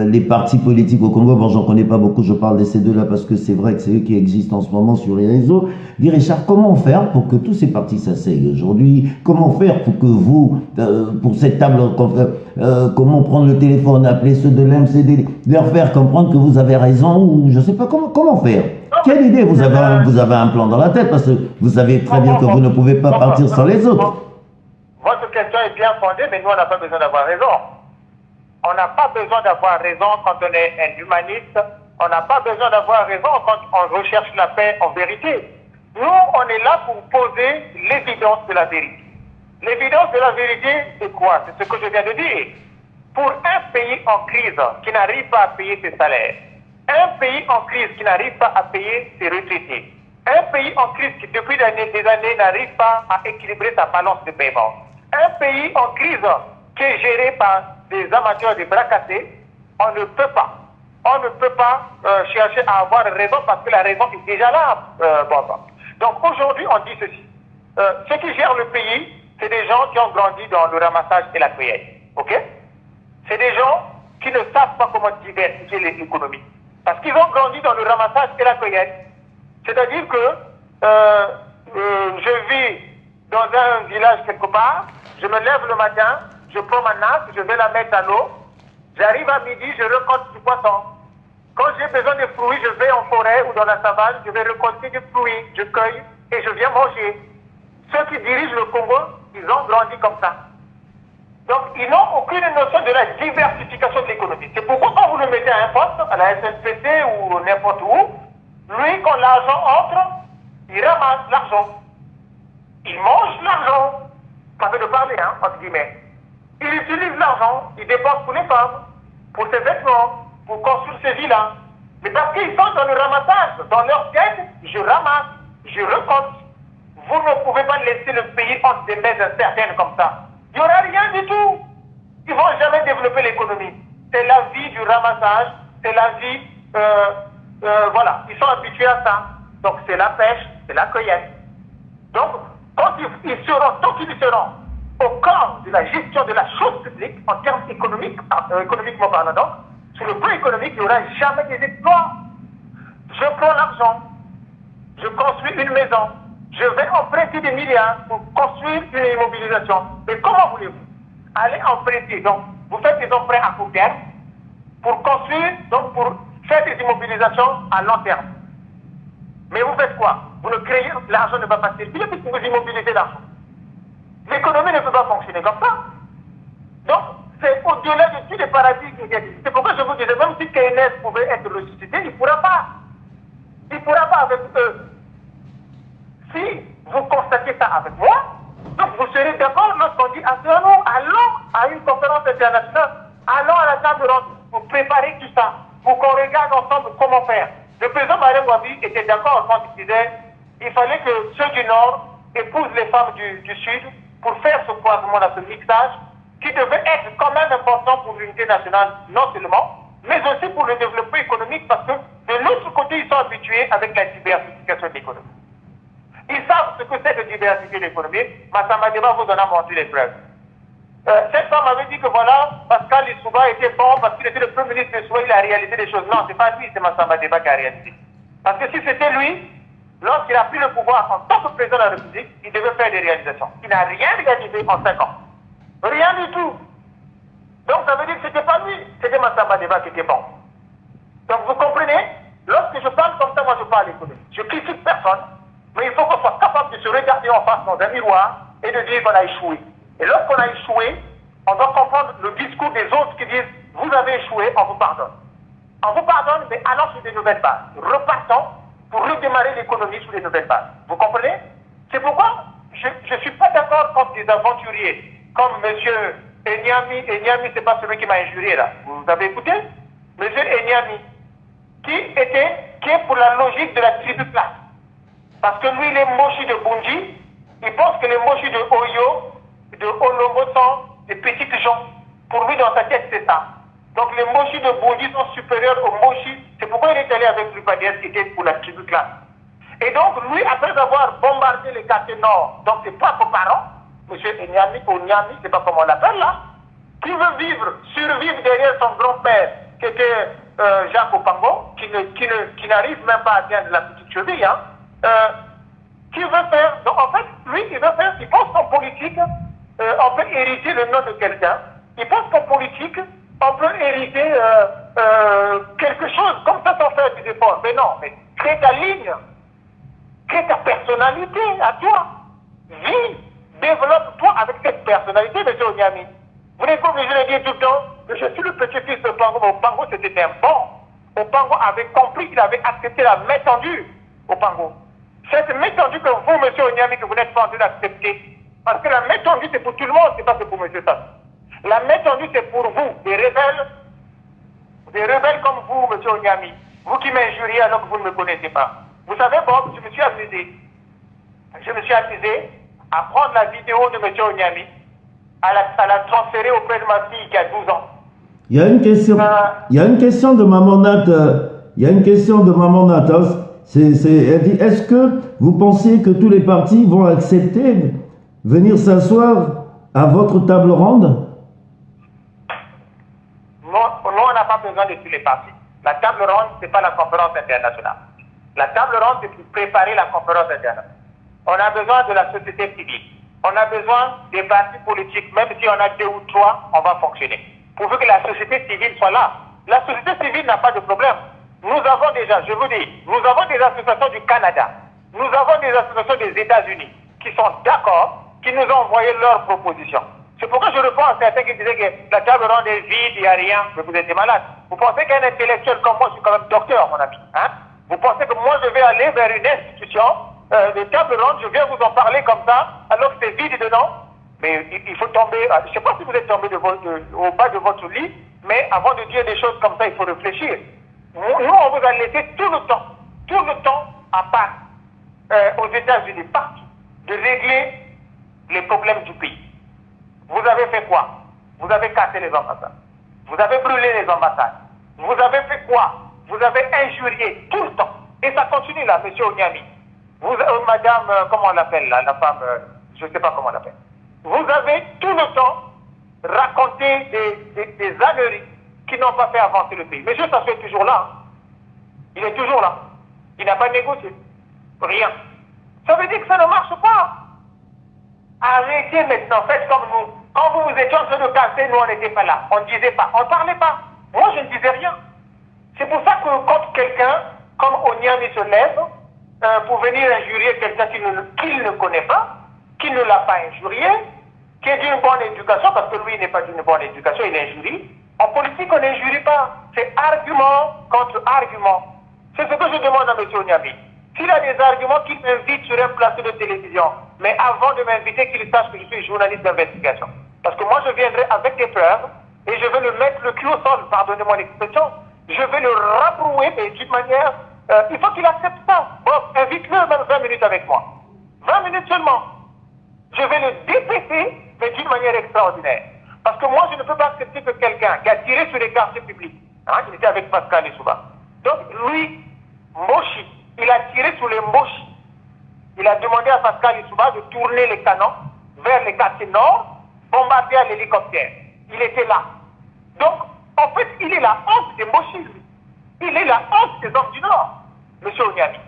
les partis politiques au Congo, bon, j'en connais pas beaucoup, je parle de ces deux-là parce que c'est vrai que c'est eux qui existent en ce moment sur les réseaux. Guy Richard, comment faire pour que tous ces partis s'asseyent aujourd'hui? Comment faire pour que vous, pour cette table, comment prendre le téléphone, appeler ceux de l'MCDDI, leur faire comprendre que vous avez raison, ou je sais pas comment faire? Quelle idée vous avez un plan dans la tête, parce que vous savez très bien que vous ne pouvez pas partir sans les autres. Votre question est bien fondée, mais nous, on n'a pas besoin d'avoir raison. On n'a pas besoin d'avoir raison quand on est un humaniste. On n'a pas besoin d'avoir raison quand on recherche la paix en vérité. Nous, on est là pour poser l'évidence de la vérité. L'évidence de la vérité, c'est quoi? C'est ce que je viens de dire. Pour un pays en crise qui n'arrive pas à payer ses salaires, un pays en crise qui n'arrive pas à payer ses retraités, un pays en crise qui depuis des années n'arrive pas à équilibrer sa balance de paiement, un pays en crise qui est géré par des amateurs de bras cassés, on ne peut pas chercher à avoir raison parce que la raison est déjà là. Donc aujourd'hui, on dit ceci. Ceux qui gèrent le pays, c'est des gens qui ont grandi dans le ramassage et la cueillette. Ok? C'est des gens qui ne savent pas comment diversifier l'économie. Parce qu'ils ont grandi dans le ramassage et la cueillette. C'est-à-dire que je vis dans un village quelque part, je me lève le matin, je prends ma nappe, je vais la mettre à l'eau, j'arrive à midi, je récolte du poisson. Quand j'ai besoin de fruits, je vais en forêt ou dans la savane, je vais récolter des fruits, je cueille et je viens manger. Ceux qui dirigent le Congo, ils ont grandi comme ça. Donc, ils n'ont aucune notion de la diversification de l'économie. C'est pourquoi quand vous le mettez à un poste, à la SNPC ou n'importe où, lui, quand l'argent entre, il ramasse l'argent. Il mange l'argent. Ça fait de parler, hein, entre guillemets. Il utilise l'argent, il dépense pour les femmes, pour ses vêtements, pour construire ses villas. Mais parce qu'ils sont dans le ramassage, dans leur tête, je ramasse, je récolte. Vous ne pouvez pas laisser le pays entre des mains incertaines comme ça. Il n'y aura rien du tout. Ils ne vont jamais développer l'économie. C'est la vie du ramassage, c'est la vie, voilà, ils sont habitués à ça. Donc c'est la pêche, c'est la cueillette. Donc, tant qu'ils seront au corps de la gestion de la chose publique, en termes économiquement parlant, donc, sur le plan économique, il n'y aura jamais des exploits. Je prends l'argent, je construis une maison, je vais emprunter des milliards pour construire une immobilisation. Mais comment voulez-vous? Allez emprunter, donc vous faites des emprunts à court terme pour construire, donc pour faire des immobilisations à long terme. Mais vous faites quoi? Vous ne créez, l'argent ne va pas circuler puisque vous immobilisez l'argent. L'économie ne peut pas fonctionner comme ça. Donc, c'est au-delà de tous les paradigmes qui existent. C'est pourquoi je vous disais, même si Keynes pouvait être ressuscité, il ne pourra pas. Il ne pourra pas avec eux. Si vous constatez ça avec moi, donc vous serez d'accord lorsqu'on dit allons à une conférence internationale, allons à la table ronde pour préparer tout ça, pour qu'on regarde ensemble comment faire. Le président Marem Wabi était d'accord quand il disait qu'il fallait que ceux du Nord épousent les femmes du Sud pour faire ce croisement-là, ce mixage, qui devait être quand même important pour l'unité nationale, non seulement, mais aussi pour le développement économique, parce que de l'autre côté, ils sont habitués avec la diversification de l'économie. Ils savent ce que c'est de diversifier l'économie. Massamba Deba vous en a montré les preuves. Cette femme avait dit que voilà, Pascal Lissouba était bon parce qu'il était le premier ministre de Lissouba, il a réalisé des choses. Non, c'est pas lui, c'est Massamba Deba qui a réalisé. Parce que si c'était lui, lorsqu'il a pris le pouvoir en tant que président de la République, il devait faire des réalisations. Il n'a rien réalisé en 5 ans. Rien du tout. Donc ça veut dire que c'était pas lui, c'était Massamba Deba qui était bon. Donc vous comprenez, lorsque je parle comme ça, moi je parle économie. Je critique personne, mais il faut qu'on soit capable de se regarder en face dans un miroir et de dire qu'on a échoué. Et lorsqu'on a échoué, on doit comprendre le discours des autres qui disent « Vous avez échoué, on vous pardonne ». On vous pardonne, mais allons sur des nouvelles bases. Repartons pour redémarrer l'économie sur des nouvelles bases. Vous comprenez? C'est pourquoi je ne suis pas d'accord contre des aventuriers comme M. Enyami, c'est pas celui qui m'a injurié là. Vous avez écouté? M. Enyami, qui est pour la logique de la tribu classe. Parce que lui, les mochis de Bunji, il pense que les mochis de Oyo, de Olombo sont des petites gens. Pour lui, dans sa tête, c'est ça. Donc les mochis de Bunji sont supérieurs aux mochis. C'est pourquoi il est allé avec Lupadiès qui était pour la tribu classe. Et donc, lui, après avoir bombardé les quartiers nord, donc ses propres parents, M. Enyami, ou Nyami, je ne sais pas comment on l'appelle là, qui veut survivre derrière son grand-père, qui était Jacques Opango, qui n'arrive même pas à atteindre la petite cheville, hein, qui veut faire, donc en fait, lui, il pense qu'en politique, on peut hériter le nom de quelqu'un, il pense qu'en politique, on peut hériter quelque chose, comme ça sans faire des efforts. Mais non, mais crée ta ligne, crée ta personnalité à toi, vis, développe-toi avec cette personnalité, M. Onyami. Vous n'êtes pas obligé de dire tout le temps que je suis le petit-fils de Pango, mais Pango c'était un bon. Pango avait compris qu'il avait accepté la main tendue au Pango. Cette main tendue que vous, monsieur Onyami, que vous n'êtes pas en train d'accepter. Parce que la main tendue, c'est pour tout le monde, c'est pas que pour monsieur Sassou. La main tendue, c'est pour vous, des rebelles comme vous, monsieur Onyami. Vous qui m'injuriez alors que vous ne me connaissez pas. Vous savez, Bob, je me suis amusé. Je me suis amusé à prendre la vidéo de monsieur Onyami, à la transférer auprès de ma fille qui a 12 ans. Il y a une question de Maman Nat. Il y a une question de Maman Nat. Elle dit, est-ce que vous pensez que tous les partis vont accepter venir s'asseoir à votre table ronde? Non, on n'a pas besoin de tous les partis. La table ronde, ce n'est pas la conférence internationale. La table ronde, c'est pour préparer la conférence internationale. On a besoin de la société civile. On a besoin des partis politiques. Même si on a 2 ou 3, on va fonctionner. Pourvu que la société civile soit là. La société civile n'a pas de problème. Nous avons déjà, je vous dis, nous avons des associations du Canada. Nous avons des associations des États-Unis qui sont d'accord, qui nous ont envoyé leurs propositions. C'est pourquoi je réponds à certains qui disaient que la table ronde est vide, il n'y a rien, mais vous êtes malade. Vous pensez qu'un intellectuel comme moi, je suis quand même docteur, mon ami. Hein? Vous pensez que moi, je vais aller vers une institution de table ronde, je viens vous en parler comme ça, alors que c'est vide dedans? Mais il faut tomber, je ne sais pas si vous êtes tombé au bas de votre lit, mais avant de dire des choses comme ça, il faut réfléchir. Nous, on vous a laissé tout le temps à part, aux États-Unis, partout, de régler les problèmes du pays. Vous avez fait quoi? Vous avez cassé les ambassades. Vous avez brûlé les ambassades. Vous avez fait quoi? Vous avez injurié tout le temps. Et ça continue là, monsieur Onyami. Madame, comment on l'appelle là, la femme, je ne sais pas comment on l'appelle. Vous avez tout le temps raconté des âneries qui n'ont pas fait avancer le pays. Monsieur Sassou est toujours là. Il est toujours là. Il n'a pas négocié. Rien. Ça veut dire que ça ne marche pas. Arrêtez maintenant, faites comme nous. Quand vous étiez en train de casser, nous on n'était pas là. On ne disait pas, on ne parlait pas. Moi je ne disais rien. C'est pour ça que quand quelqu'un, comme Onyami se lève, pour venir injurier quelqu'un qu'il ne connaît pas, qui ne l'a pas injurié, qui est d'une bonne éducation, parce que lui n'est pas d'une bonne éducation, il injurie. En politique, on n'injurie pas. C'est argument contre argument. C'est ce que je demande à M. Onyami. S'il a des arguments, qu'il m'invite sur un plateau de télévision. Mais avant de m'inviter, qu'il sache que je suis journaliste d'investigation. Parce que moi, je viendrai avec des preuves et je vais le mettre le cul au sol, pardonnez-moi l'expression. Je vais le rabrouer, mais d'une manière... il faut qu'il accepte ça. Bon, invite-le même 20 minutes avec moi. 20 minutes seulement. Je vais le dépêter, mais d'une manière extraordinaire. Parce que moi, je ne peux pas accepter que quelqu'un qui a tiré sur les quartiers publics, il était avec Pascal Lissouba. Donc, lui, Moshi, il a tiré sur les Moshi. Il a demandé à Pascal Lissouba de tourner les canons vers les quartiers nord, bombarder à l'hélicoptère. Il était là. Donc, en fait, il est la honte des Moshi, lui. Il est la honte des hommes du Nord, M. Onyami.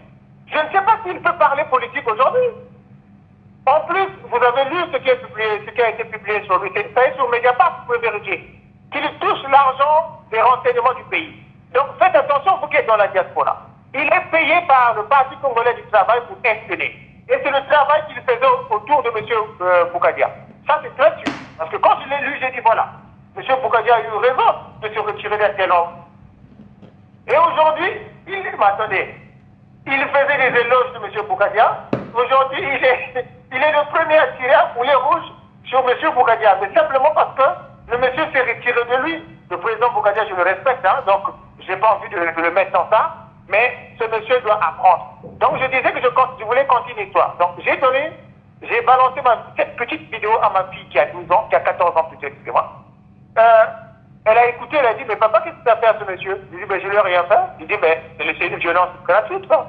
Je ne sais pas s'il peut parler politique aujourd'hui. En plus, vous avez lu ce qui a été publié sur lui. Ça est sur Mediapart, vous pouvez vérifier. Qu'il touche l'argent des renseignements du pays. Donc faites attention, vous qui êtes dans la diaspora. Il est payé par le Parti congolais du travail pour espionner. Et c'est le travail qu'il faisait autour de M. Bougadia. Ça, c'est très sûr. Parce que quand je l'ai lu, j'ai dit voilà, M. Bougadia a eu raison de se retirer d'un tel homme. Et aujourd'hui, attendez, il faisait des éloges de M. Bougadia. Aujourd'hui, il est le premier à tirer un poulet rouge sur M. Bougadia. Mais simplement parce que le monsieur s'est retiré de lui. Le président Bougadia, je le respecte, donc je n'ai pas envie de le mettre dans ça. Mais ce monsieur doit apprendre. Donc je disais que je voulais continuer l'histoire. Donc j'ai balancé cette petite vidéo à ma fille qui a 12 ans, qui a 14 ans plutôt, excusez-moi. Elle a écouté, elle a dit, mais papa, qu'est-ce que tu as fait à ce monsieur? Je lui ai dit, je ne lui ai rien fait. Il dit, mais c'est une violence gratuite, ça.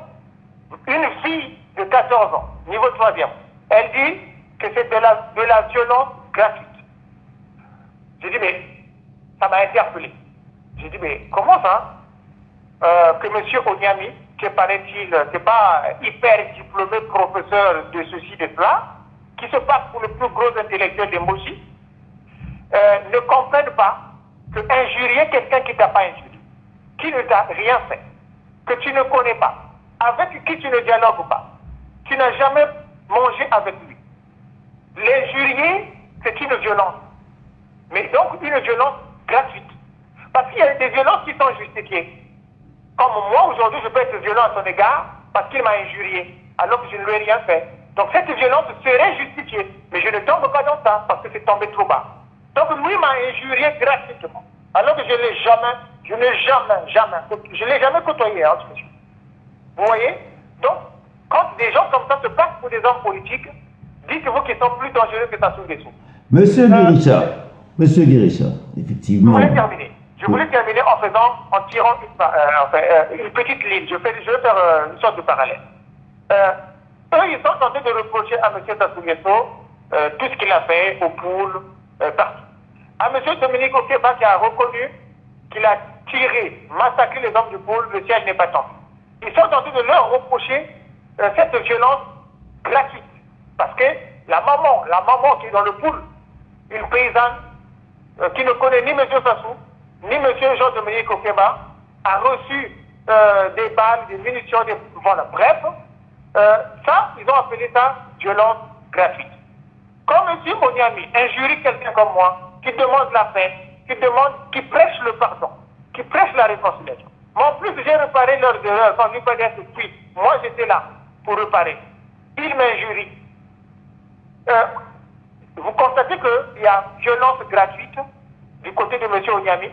Une fille de 14 ans, niveau 3e, elle dit que c'est de la violence gratuite. J'ai dit, mais ça m'a interpellé. J'ai dit, mais comment ça? Que M. Onyami, qui paraît-il, c'est pas hyper diplômé professeur de ceci, de cela, qui se passe pour le plus gros intellectuel des Moshi, ne comprennent pas que injurier quelqu'un qui ne t'a pas injurié, qui ne t'a rien fait, que tu ne connais pas, avec qui tu ne dialogues pas, tu n'as jamais mangé avec lui. L'injurier, c'est une violence. Mais et donc une violence gratuite. Parce qu'il y a des violences qui sont justifiées. Comme moi, aujourd'hui, je peux être violent à son égard parce qu'il m'a injurié, alors que je ne lui ai rien fait. Donc cette violence serait justifiée. Mais je ne tombe pas dans ça parce que c'est tombé trop bas. Donc lui m'a injurié gratuitement. Alors que je ne l'ai jamais côtoyé, hein, ce monsieur. Vous voyez? Donc, quand des gens comme ça se passent pour des hommes politiques, dites-vous qu'ils sont plus dangereux que Sassou Nguesso. Monsieur Guéricha, effectivement. Je voulais terminer en tirant une petite ligne. Je vais faire une sorte de parallèle. Eux, ils sont tentés de reprocher à M. Sassou Nguesso tout ce qu'il a fait au pool, partout. À M. Dominique Okeba qui a reconnu qu'il a tiré, massacré les hommes du pool, le ciel n'est pas tombé. Ils sont tentés de leur reprocher cette violence gratuite. Parce que la maman qui est dans le pool, une paysanne qui ne connaît ni M. Sassou, ni M. Jean-Dominique Okeba, a reçu des balles, des munitions, voilà, bref. Ça, ils ont appelé ça violence gratuite. Quand M. Onyami injurie quelqu'un comme moi, qui demande la paix, qui prêche le pardon, qui prêche la réconciliation. Mais en plus, j'ai réparé leurs erreurs quand lui parlait de suite. Moi, j'étais là pour réparer. Il m'injurie. Vous constatez qu'il y a violence gratuite du côté de M. Onyami,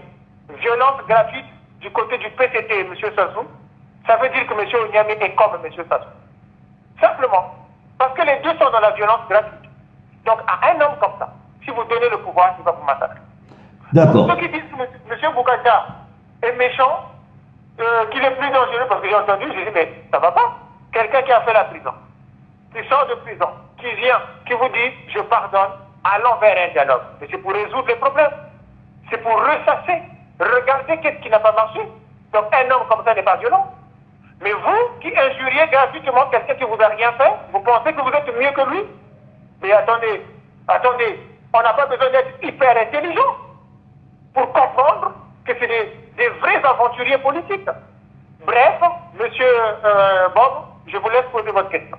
violence gratuite du côté du PCT, M. Sassou. Ça veut dire que M. Onyami est comme M. Sassou. Simplement. Parce que les deux sont dans la violence gratuite. Donc, à un homme comme ça, si vous donnez le pouvoir, il va vous massacrer. D'accord. Ceux qui disent que M. Bougacha est méchant, qu'il est plus dangereux, parce que j'ai entendu, j'ai dit, mais ça va pas. Quelqu'un qui a fait la prison, qui sort de prison, qui vient, qui vous dit, je pardonne, allons vers un dialogue. Mais c'est pour résoudre les problèmes. C'est pour ressasser. Regardez qu'est-ce qui n'a pas marché. Donc un homme comme ça n'est pas violent. Mais vous, qui injuriez gratuitement quelqu'un qui vous a rien fait, vous pensez que vous êtes mieux que lui? Mais attendez, on n'a pas besoin d'être hyper intelligent pour comprendre que c'est des vrais aventuriers politiques. Bref, monsieur Bob, je vous laisse poser votre question.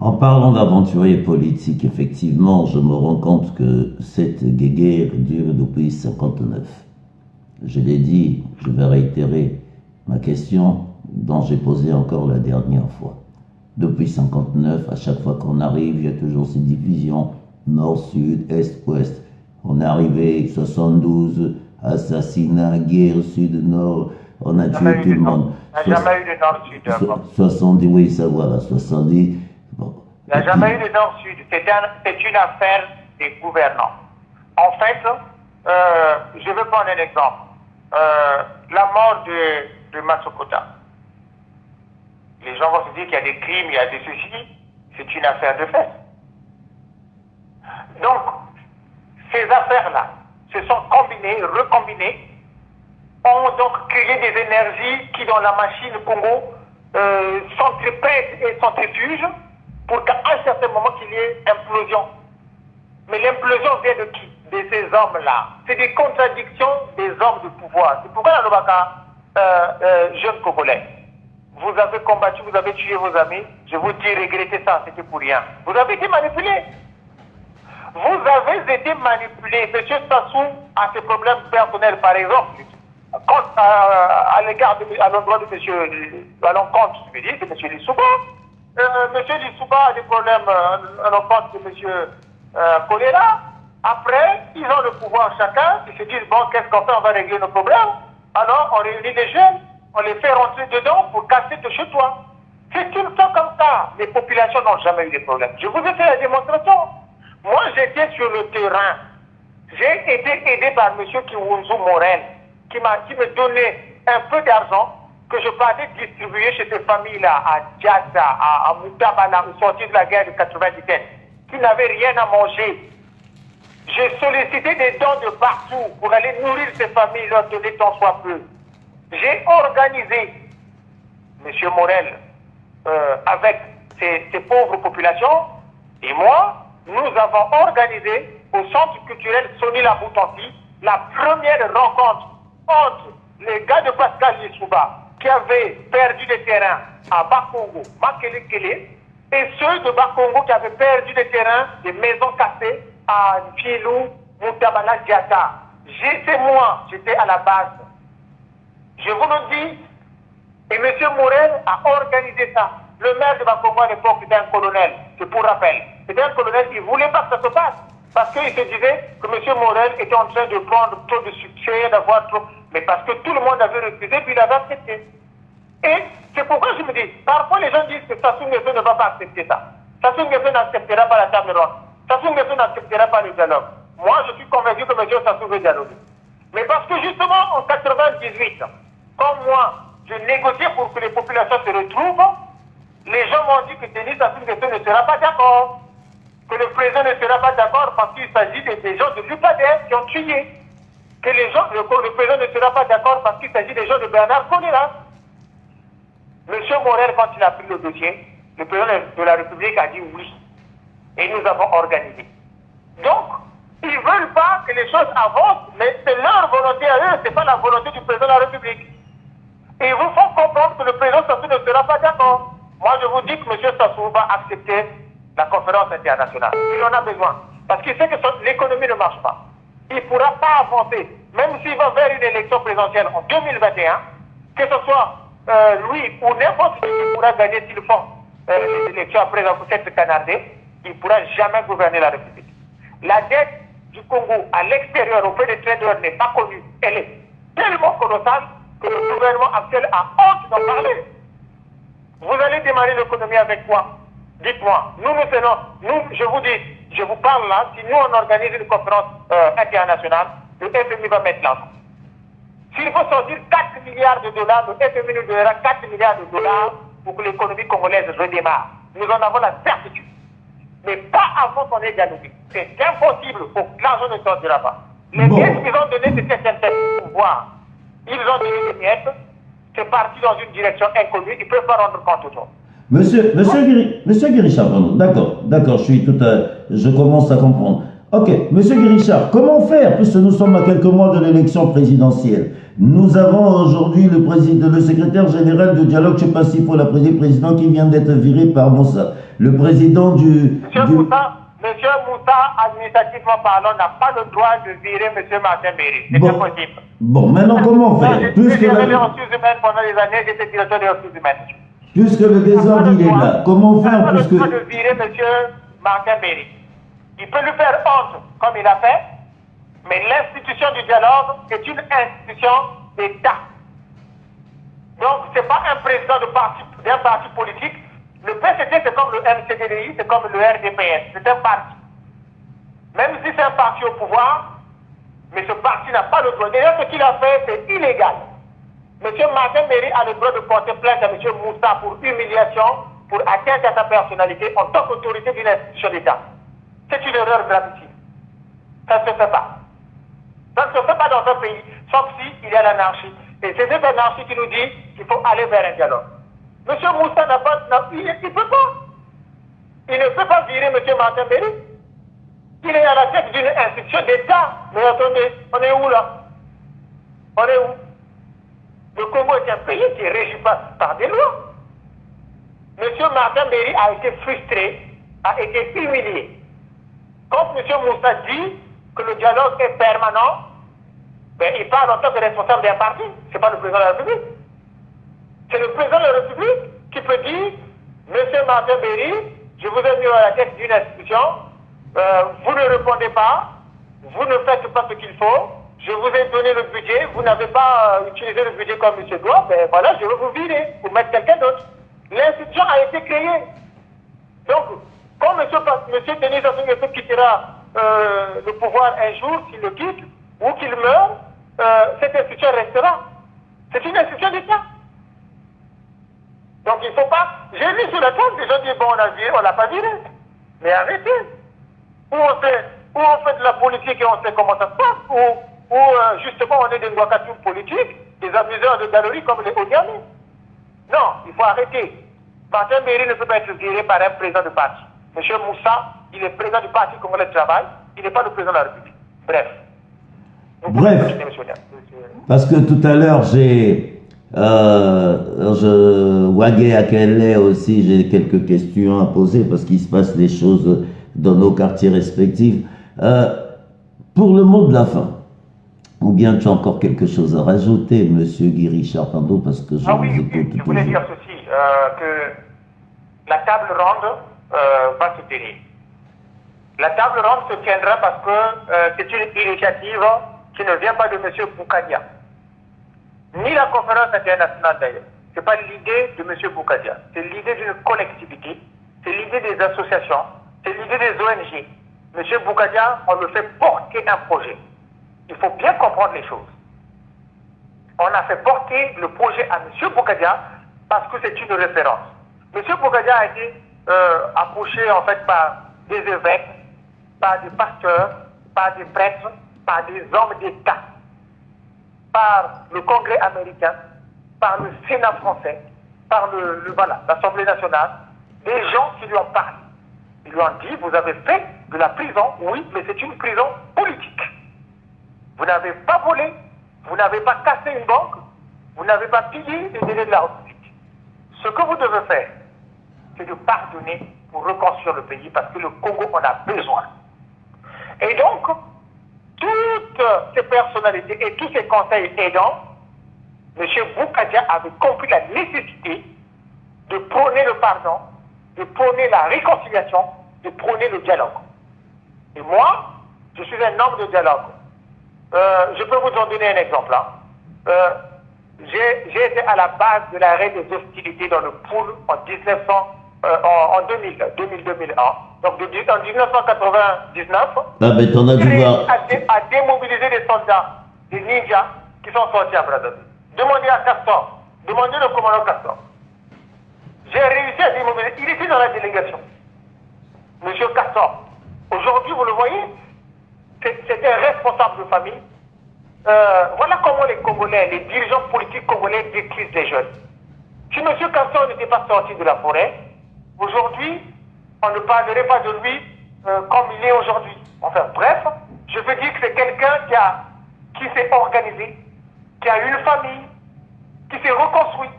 En parlant d'aventuriers politiques, effectivement, je me rends compte que cette guéguerre dure depuis 1959. Je l'ai dit, je vais réitérer ma question dont j'ai posé encore la dernière fois. Depuis 1959, à chaque fois qu'on arrive, il y a toujours ces divisions nord-sud, est-ouest. On est arrivé 72, assassinat, guerre sud-nord, on a tué tout le monde. Il n'y a jamais eu de nord-sud. 70, oui, ça voilà, 70. Bon. Il n'y a jamais eu de nord-sud. C'est une affaire des gouvernants. En fait, je vais prendre un exemple. La mort de Massokota. Les gens vont se dire qu'il y a des crimes, il y a des ceci. C'est une affaire de fait. Donc, ces affaires-là se sont combinées, recombinées, ont donc créé des énergies qui, dans la machine Congo, centripètent et centrifugent pour qu'à un certain moment qu'il y ait implosion. Mais l'implosion vient de qui? De ces hommes-là. C'est des contradictions des hommes de pouvoir. C'est pourquoi la Lobaka, jeune Congolais, vous avez combattu, vous avez tué vos amis, je vous dis, regrettez ça, c'était pour rien. Vous avez été manipulé. Vous avez été manipulé. Monsieur Sassou a ses problèmes personnels, par exemple, à l'égard à l'endroit de monsieur, à l'encontre, je veux dire, de monsieur Lissouba. Monsieur Lissouba a des problèmes à l'encontre de monsieur Kolera. Après, ils ont le pouvoir chacun, ils se disent, bon, qu'est-ce qu'on fait, on va régler nos problèmes. Alors, on réunit les jeunes, on les fait rentrer dedans pour casser de chez toi. C'est tout le temps comme ça. Les populations n'ont jamais eu de problèmes. Je vous ai fait la démonstration. Moi, j'étais sur le terrain. J'ai été aidé par M. Kiwunzu Morel, qui me donnait un peu d'argent que je partais distribuer chez ces familles-là, à Djadja, à Moutabala, au sortir de la guerre de 97, qui n'avaient rien à manger. J'ai sollicité des dons de partout pour aller nourrir ces familles, leur donner tant soit peu. J'ai organisé, M. Morel, avec ces pauvres populations, et moi, nous avons organisé au centre culturel Soni Laboutanti la première rencontre entre les gars de Pascal Lissouba qui avaient perdu des terrains à Bakongo, Makelekele, et ceux de Bakongo qui avaient perdu des terrains, des maisons cassées à Fielou, Moutabala Diata. C'est moi, j'étais à la base. Je vous le dis, et M. Morel a organisé ça. Le maire de Bakongo à l'époque était un colonel, c'est pour rappel. C'était un colonel, il ne voulait pas que ça se passe. Parce qu'il se disait que M. Morel était en train de prendre trop de succès, d'avoir trop... Mais parce que tout le monde avait refusé, puis il avait accepté. Et c'est pourquoi je me dis, parfois les gens disent que Sassou Nguesso ne va pas accepter ça. Sassou Nguesso n'acceptera pas la table ronde. Sassou Nguesso n'acceptera pas le dialogue. Moi, je suis convaincu que M. Sassou veut dialoguer. Mais parce que justement, en 98, comme moi, je négociais pour que les populations se retrouvent, les gens m'ont dit que Denis Sassou Nguesso ne sera pas d'accord. Que le président ne sera pas d'accord parce qu'il s'agit des gens de l'UPADER qui ont tué. Que le président ne sera pas d'accord parce qu'il s'agit des gens de Bernard Conera. Monsieur Morel, quand il a pris le dossier, le président de la République a dit oui. Et nous avons organisé. Donc, ils ne veulent pas que les choses avancent, mais c'est leur volonté à eux, ce n'est pas la volonté du président de la République. Et ils vous font comprendre que le président Sassou ne sera pas d'accord. Moi, je vous dis que M. Sassou va accepter la conférence internationale. Il en a besoin. Parce qu'il sait que l'économie ne marche pas. Il ne pourra pas avancer. Même s'il va vers une élection présidentielle en 2021, que ce soit lui ou n'importe qui pourra gagner s'ils font les élections après cette canardée, il ne pourra jamais gouverner la République. La dette du Congo à l'extérieur auprès des traders n'est pas connue. Elle est tellement colossale que le gouvernement actuel a honte d'en parler. Vous allez démarrer l'économie avec quoi? Dites-moi. Je vous dis, je vous parle là, si nous on organise une conférence internationale, le FMI va mettre l'argent. S'il faut sortir 4 milliards de dollars, le FMI nous donnera 4 milliards de dollars pour que l'économie congolaise redémarre. Nous en avons la certitude. Mais pas avant qu'on ait dialogué. C'est impossible. L'argent ne sortira pas. Les miettes qu'ils ont données, c'était un pouvoir. Ils ont donné des miettes. C'est parti dans une direction inconnue. Ils ne peuvent pas rendre compte aux autres. Monsieur Guirichard, d'accord, je commence à comprendre. Ok, Monsieur Guirichard, comment faire, puisque nous sommes à quelques mois de l'élection présidentielle? Nous avons aujourd'hui le secrétaire général du dialogue, je ne sais pas s'il faut l'appeler président, qui vient d'être viré par Moussa. Le président Monsieur Moussa, administrativement parlant, n'a pas le droit de virer M. Martin Berry. C'est impossible. Bon, maintenant comment faire? J'ai géré les ressources humaines pendant des années, j'étais directeur des ressources humaines. Puisque le désordre il est là, comment faire? Il n'a pas le droit de virer M. Martin Berry. Il peut lui faire honte, comme il a fait, mais l'institution du dialogue est une institution d'État. Donc, ce n'est pas un président d'un parti politique. Le PCT, c'est comme le MCDDI, c'est comme le RDPS. C'est un parti. Même si c'est un parti au pouvoir, mais ce parti n'a pas le droit. D'ailleurs, ce qu'il a fait, c'est illégal. M. Martin Berry a le droit de porter plainte à M. Moussa pour humiliation, pour atteinte à sa personnalité en tant qu'autorité d'une institution d'État. C'est une erreur gravissime. Ça ne se fait pas. Ça ne se fait pas dans un pays, sauf s'il y a l'anarchie. Et c'est cette anarchie qui nous dit qu'il faut aller vers un dialogue. M. Moussa il ne peut pas. Il ne peut pas virer M. Martin Berry. Il est à la tête d'une institution d'État. Mais attendez, on est où là? On est où? Le Congo est un pays qui est régi par des lois. M. Martin Berry a été frustré, a été humilié. Quand M. Moussa dit que le dialogue est permanent, ben, il parle en tant que responsable d'un parti. Ce n'est pas le président de la République. C'est le président de la République qui peut dire, M. Martin Berry, je vous ai mis à la tête d'une institution, vous ne répondez pas, vous ne faites pas ce qu'il faut, je vous ai donné le budget, vous n'avez pas utilisé le budget comme M. doit, ben voilà, je vais vous virer, pour mettre quelqu'un d'autre. L'institution a été créée. Donc, quand M. Denis Sassou Nguesso quittera le pouvoir un jour, s'il le quitte, ou qu'il meurt, cette institution restera. C'est une institution d'État. Donc il ne faut pas... J'ai vu sur la table, les gens disent, bon, on l'a pas viré. Mais arrêtez. Ou on fait de la politique et on sait comment ça se passe, ou justement on est des Ouakatoum politiques, des amuseurs de galeries comme les Onyami. Non, il faut arrêter. Martin Berry ne peut pas être viré par un président de parti. M. Moussa, il est président du Parti congolais de travail, il n'est pas le président de la République. Bref. Parce que tout à l'heure, Wagé Akele aussi, j'ai quelques questions à poser parce qu'il se passe des choses dans nos quartiers respectifs. Pour le mot de la fin, ou bien tu as encore quelque chose à rajouter, monsieur Guy Richard Pando, parce que je vous écoute je voulais dire ceci, que la table ronde va se tenir. La table ronde se tiendra parce que c'est une initiative qui ne vient pas de M. Boukadia, ni la conférence internationale d'ailleurs. Ce n'est pas l'idée de M. Boukadia, c'est l'idée d'une collectivité, c'est l'idée des associations, c'est l'idée des ONG. M. Boukadia, on le fait porter un projet. Il faut bien comprendre les choses. On a fait porter le projet à M. Boukadia parce que c'est une référence. M. Boukadia a été approché en fait par des évêques, par des pasteurs, par des prêtres, par des hommes d'État, par le Congrès américain, par le Sénat français, par l'Assemblée nationale, des gens qui lui ont parlé. Ils lui ont dit, vous avez fait de la prison, oui, mais c'est une prison politique. Vous n'avez pas volé, vous n'avez pas cassé une banque, vous n'avez pas pillé les délais de la République. Ce que vous devez faire, c'est de pardonner pour reconstruire le pays parce que le Congo en a besoin. Et donc, toutes ces personnalités et tous ces conseils aidants, M. Boukadia avait compris la nécessité de prôner le pardon, de prôner la réconciliation, de prôner le dialogue. Et moi, je suis un homme de dialogue. Je peux vous en donner un exemple. J'ai été à la base de l'arrêt des hostilités dans le pool en 2000-2001. Donc en 1999, t'en as dû voir. à démobiliser des soldats, des ninjas qui sont sortis à Brazzaville. Demandez à Castor, demandez au commandant Castor. J'ai réussi à démobiliser. Il était dans la délégation. Monsieur Castor. Aujourd'hui, vous le voyez, c'est un responsable de famille. Voilà comment les Congolais, les dirigeants politiques congolais détruisent les jeunes. Si M. Castor n'était pas sorti de la forêt, aujourd'hui, on ne parlerait pas de lui comme il est aujourd'hui. Enfin bref, je veux dire que c'est quelqu'un qui s'est organisé, qui a une famille, qui s'est reconstruit.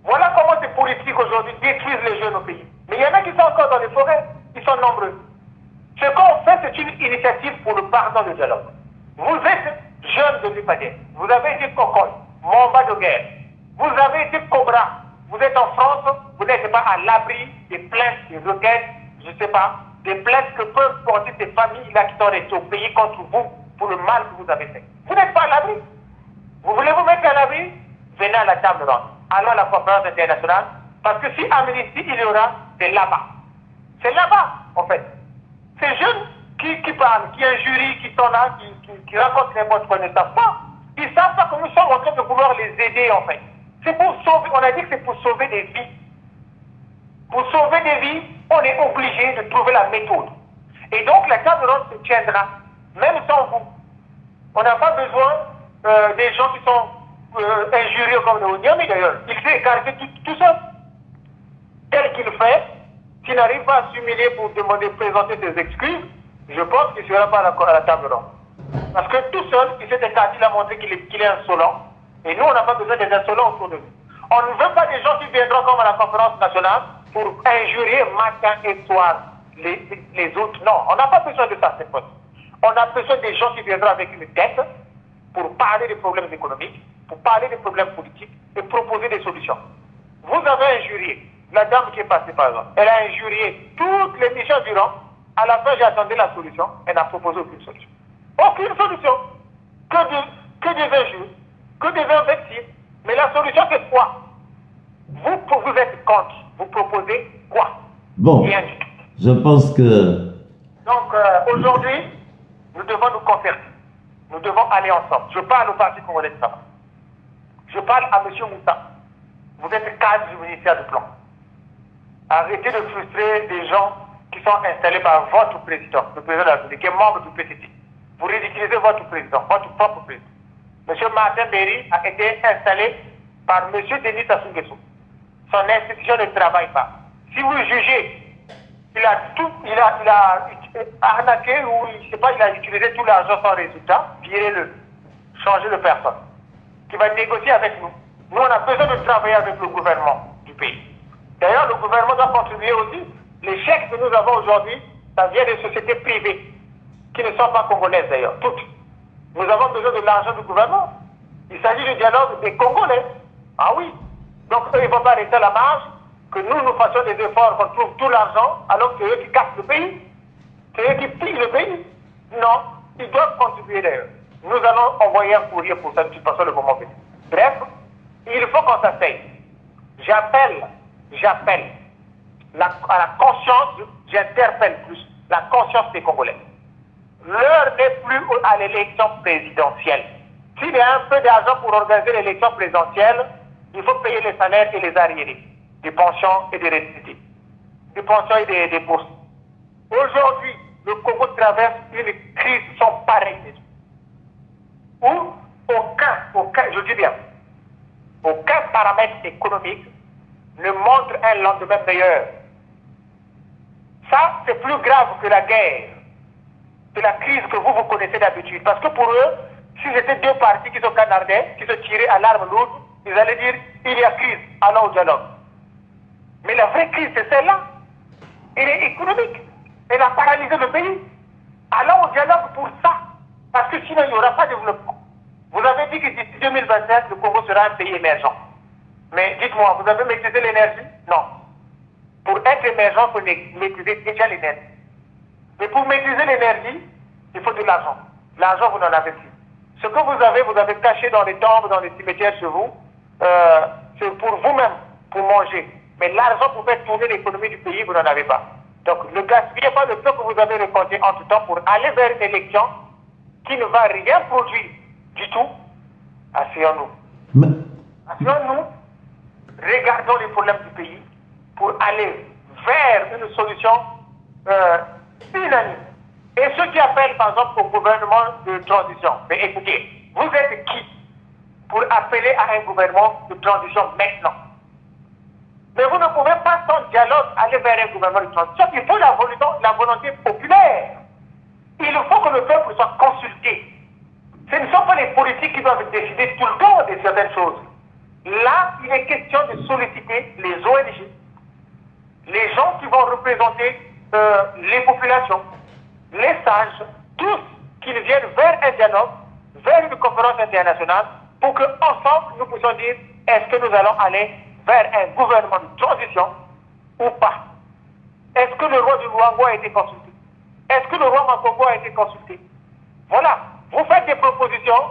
Voilà comment ces politiques aujourd'hui détruisent les jeunes au pays. Mais il y en a qui sont encore dans les forêts, ils sont nombreux. Ce qu'on fait, c'est une initiative pour le pardon de dialogue. Vous êtes jeune de l'UPADES, vous avez été Kokol, Mamba de guerre, vous avez été Cobra, vous êtes en France, vous n'êtes pas à l'abri des plaintes, des requêtes, je ne sais pas, des plaintes que peuvent porter ces familles-là qui sont restées au pays contre vous pour le mal que vous avez fait. Vous n'êtes pas à l'abri. Vous voulez vous mettre à l'abri? Venez à la table ronde. Allons à la conférence internationale, parce que si amnistie il y aura, c'est là-bas. C'est là-bas, en fait. Ces jeunes qui parlent, qui injurient, qui sont là, qui racontent n'importe quoi, ne savent pas. Ils ne savent pas que nous sommes en train de vouloir les aider, en fait. C'est pour sauver, on a dit que c'est pour sauver des vies. Pour sauver des vies, on est obligé de trouver la méthode. Et donc la table ronde se tiendra, même sans vous. On n'a pas besoin des gens qui sont injurieux comme le Niamey d'ailleurs. Il s'est écarté tout seul. Tel qu'il fait, s'il n'arrive pas à s'humilier pour demander, présenter ses excuses, je pense qu'il ne sera pas à la table ronde. Parce que tout seul, il s'est écarté, il a montré qu'il est insolent. Et nous, on n'a pas besoin des insolents autour de nous. On ne veut pas des gens qui viendront comme à la conférence nationale pour injurier matin et soir les autres. Non, on n'a pas besoin de ça cette fois. On a besoin des gens qui viendront avec une tête pour parler des problèmes économiques, pour parler des problèmes politiques et proposer des solutions. Vous avez injurié la dame qui est passée par exemple. Elle a injurié toutes les missions durant. À la fin, j'ai attendu la solution. Elle n'a proposé aucune solution. Aucune solution. Que des injures, que des invectives. Mais la solution, c'est quoi? Vous êtes contre. Vous proposez quoi? Bon, rien du tout. Je pense que... Donc, aujourd'hui, nous devons nous concerter. Nous devons aller ensemble. Je parle au Parti congolais de travail. Je parle à M. Moussa. Vous êtes cadre du ministère du Plan. Arrêtez de frustrer des gens qui sont installés par votre président, le président de la République, qui est membre du PCT. Vous ridiculisez votre président, votre propre président. M. Martin Berry a été installé par M. Denis Sassou Nguesso. Son institution ne travaille pas. Si vous jugez qu'il a arnaqué ou je sais pas, il a utilisé tout l'argent sans résultat, virez-le, changez de personne, qui va négocier avec nous. Nous, on a besoin de travailler avec le gouvernement du pays. D'ailleurs, le gouvernement doit contribuer aussi. Les chèques que nous avons aujourd'hui, ça vient des sociétés privées. qui ne sont pas congolaises d'ailleurs, toutes. Nous avons besoin de l'argent du gouvernement. Il s'agit du dialogue des Congolais. Ah oui. Donc eux, ils ne vont pas rester à la marge, que nous fassions des efforts, qu'on trouve tout l'argent, alors que c'est eux qui cassent le pays. C'est eux qui pillent le pays. Non, ils doivent contribuer d'ailleurs. Nous allons envoyer un courrier pour ça de toute façon le moment venu. Bref, il faut qu'on s'asseye. J'appelle à la conscience, j'interpelle plus, la conscience des Congolais. L'heure n'est plus à l'élection présidentielle. S'il y a un peu d'argent pour organiser l'élection présidentielle, il faut payer les salaires et les arriérés, des pensions et des retraités, des pensions et des bourses. Aujourd'hui, le Congo traverse une crise sans pareille, où aucun, je dis bien, aucun paramètre économique ne montre un lendemain meilleur. Ça, c'est plus grave que la guerre, que la crise que vous connaissez d'habitude. Parce que pour eux, si c'était deux partis qui se canardaient, qui se tiraient à l'arme lourde, ils allaient dire, il y a crise, allons au dialogue. Mais la vraie crise, c'est celle-là. Elle est économique. Elle a paralysé le pays. Allons au dialogue pour ça. Parce que sinon, il n'y aura pas de développement. Vous avez dit que d'ici 2027, le Congo sera un pays émergent. Mais dites-moi, vous avez maîtrisé l'énergie? Non. Pour être émergent, il faut maîtriser déjà l'énergie. Mais pour maîtriser l'énergie, il faut de l'argent. L'argent, vous n'en avez plus. Ce que vous avez caché dans les tombes, dans les cimetières chez vous, c'est pour vous-même, pour manger. Mais l'argent pour faire tourner l'économie du pays, vous n'en avez pas. Donc ne gaspillez pas le peu que vous avez récolté entre-temps pour aller vers une élection qui ne va rien produire du tout. Asseyons-nous. Asseyons-nous, regardons les problèmes du pays pour aller vers une solution unanime. Et ceux qui appellent par exemple au gouvernement de transition, mais écoutez, vous êtes qui pour appeler à un gouvernement de transition maintenant? Mais vous ne pouvez pas sans dialogue aller vers un gouvernement de transition. Il faut la volonté populaire. Il faut que le peuple soit consulté. Ce ne sont pas les politiques qui doivent décider tout le temps de certaines choses. Là, il est question de solliciter les ONG, les gens qui vont représenter les populations, les sages, tous qu'ils viennent vers un dialogue, vers une conférence internationale, pour qu'ensemble nous puissions dire est-ce que nous allons aller vers un gouvernement de transition ou pas. Est-ce que le roi du Luango a été consulté? Est-ce que le roi Makongo a été consulté? Voilà, vous faites des propositions,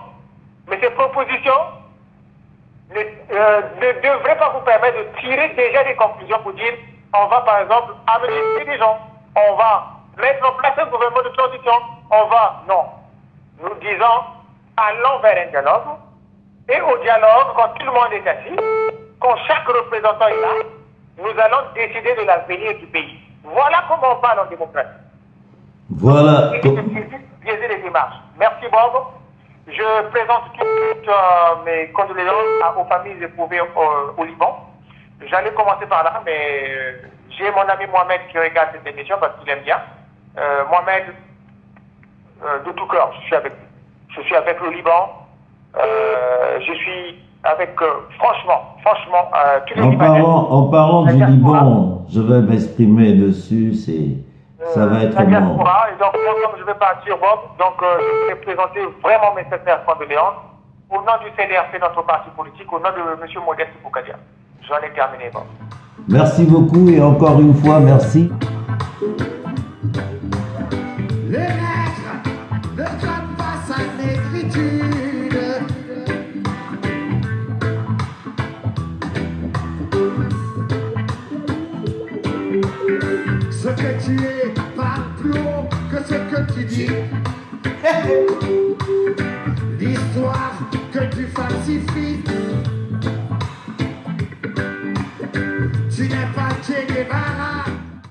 mais ces propositions ne devraient pas vous permettre de tirer déjà des conclusions pour dire on va par exemple amener des gens, on va mettre en place un gouvernement de transition, on va, non. Nous disons, allons vers un dialogue, et au dialogue, quand tout le monde est assis, quand chaque représentant est là, nous allons décider de l'avenir du pays. Voilà comment on parle en démocratie. Voilà. Biaiser les démarches. Merci Bob. Je présente toutes mes condoléances aux familles éprouvées au Liban. J'allais commencer par là, mais j'ai mon ami Mohamed qui regarde cette émission parce qu'il aime bien. Mohamed, de tout cœur, je suis avec lui. Je suis avec le Liban. Je suis avec, franchement, tous les Libanais. En parlant du Liban, je vais m'exprimer dessus, ça va être la mort. diaspora, et donc, comme je vais partir, Bob, donc je vais présenter vraiment mes sincères condoléances au nom du CDRC, notre parti politique, au nom de M. Modeste Boukadia. J'en ai terminé, Bob. Merci beaucoup et encore une fois, merci. Les lettres ne donnent pas sa négritude. Ce que tu es parle plus haut que ce que tu dis. L'histoire que tu falsifies. Tu n'es pas Che Guevara.